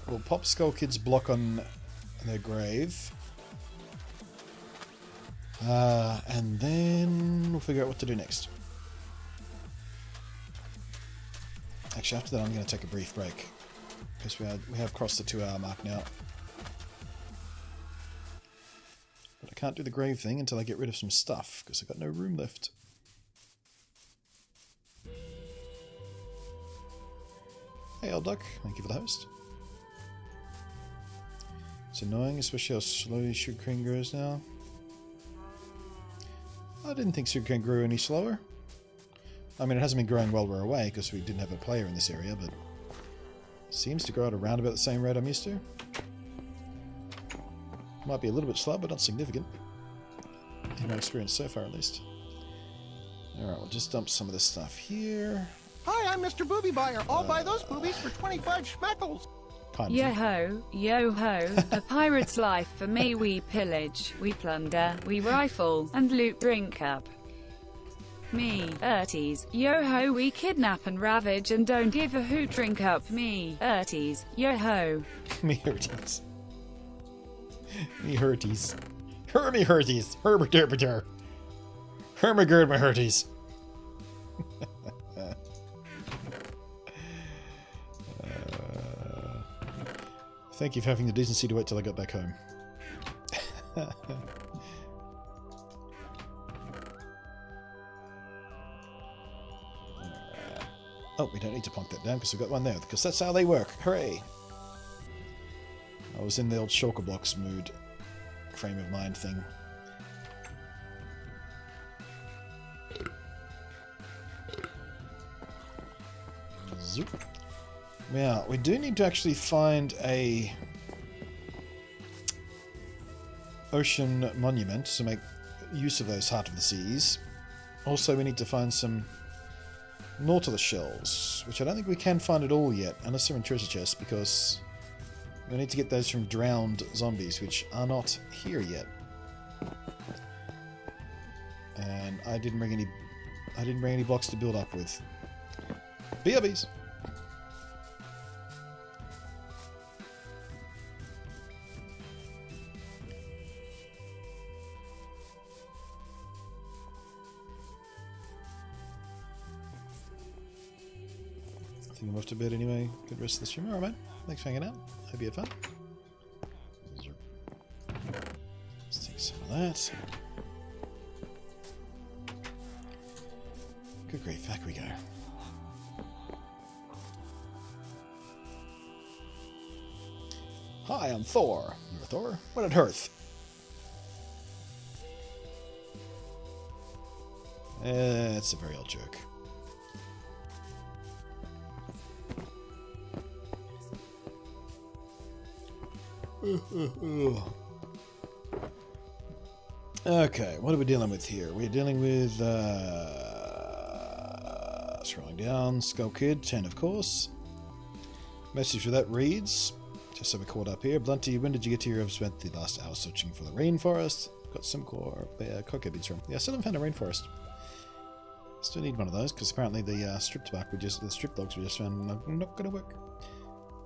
will pop Skull Kid's block on their grave. And then we'll figure out what to do next. Actually, after that, I'm going to take a brief break, because we have crossed the 2-hour mark now. But I can't do the grave thing until I get rid of some stuff, because I've got no room left. Hey, old duck. Thank you for the host. It's annoying, especially how slowly sugarcane grows now. I didn't think sugarcane grew any slower. I mean, it hasn't been growing while we're away, because we didn't have a player in this area, but it seems to grow at around about the same rate I'm used to. Might be a little bit slow, but not significant. In my experience so far, at least. Alright, we'll just dump some of this stuff here. Hi, I'm Mr. Booby Buyer. I'll buy those boobies for 25 schmeckles. Yo-ho, yo-ho, a pirate's life for me. We pillage, we plunder, we rifle, and loot, drink up. Me, Urties, yo-ho, we kidnap and ravage and don't give a hoot, drink up. Me, Urties, yo-ho. Me Hurties. Me Hurties. Hermy Hurties. Herberderberder. Hermagerd my Hurties. Thank you for having the decency to wait till I got back home. Oh, we don't need to plonk that down because we've got one there, because that's how they work. Hooray! I was in the old shulker blocks mood, frame of mind thing. Zoop. Now, we do need to actually find a ocean monument to make use of those Heart of the Seas. Also, we need to find some Nautilus shells, which I don't think we can find at all yet, unless they're in treasure chests, because we need to get those from drowned zombies, which are not here yet. And I didn't bring any blocks to build up with. BRBs! I think I'm off to bed anyway. Good rest of the stream. Alright, mate. Thanks for hanging out. Hope you had fun. Let's take some of that. Good grief, back we go. Hi, I'm Thor. You're Thor? What at Hearth? It's a very old joke. Okay, what are we dealing with here? We're dealing with, scrolling down, Skull Kid, 10 of course. Message for that reads, just so we're caught up here. Blunty, when did you get here? I've spent the last hour searching for the rainforest. Got some cocoa beads from. Yeah, I still haven't found a rainforest. Still need one of those, because apparently the strip logs we just found are not going to work.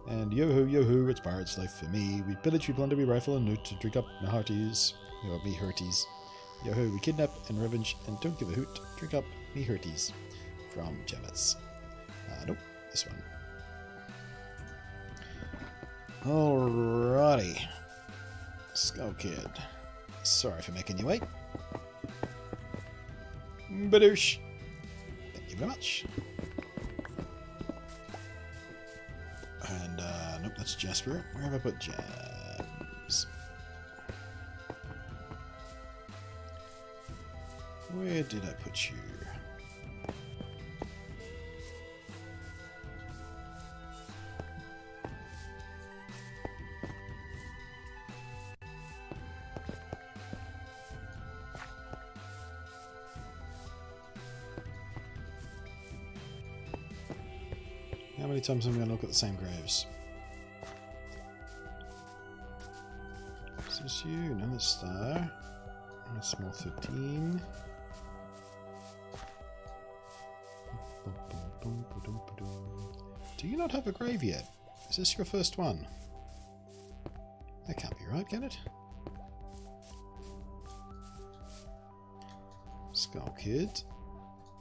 And yo-ho, yo-ho, it's pirate's life for me. We pillage, we plunder, we rifle and loot to drink up my hearties. Or me hurties. Yo-ho, we kidnap and revenge and don't give a hoot. Drink up me hurties. From Jemets. Nope, this one. Alrighty. Skull Kid. Sorry for making you wait. Badoosh. Thank you very much. And, nope, that's Jasper. Where have I put Jabs? Where did I put you? How many times am I going to look at the same graves? Is this you? Another star. A small 13. Do you not have a grave yet? Is this your first one? That can't be right, can it? Skull Kid,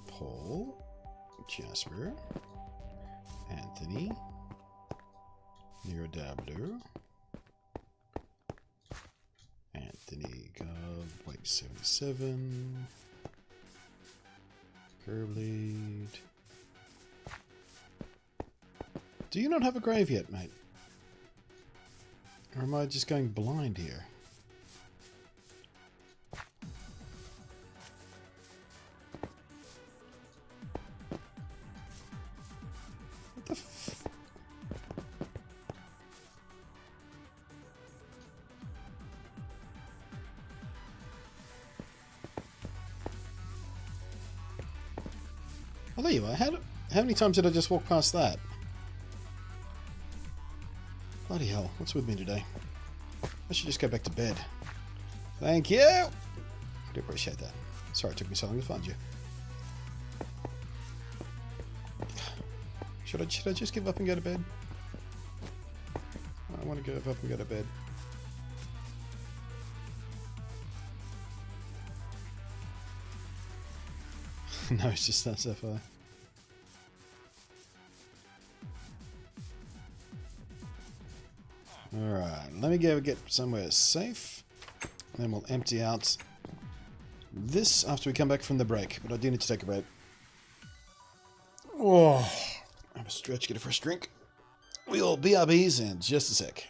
Paul, Jasper, Anthony, Nerodablo, Anthony Blake 77, Curblade. Do you not have a grave yet, mate? Or am I just going blind here? What the f... Oh, there you are. How many times did I just walk past that? Bloody hell, what's with me today? I should just go back to bed. Thank you! I do appreciate that. Sorry it took me so long to find you. Should I just give up and go to bed? I want to give up and go to bed. No, it's just not so far. Alright, let me go get somewhere safe. Then we'll empty out this after we come back from the break. But I do need to take a break. Oh, Have a stretch, get a fresh drink. We'll BRBs in just a sec.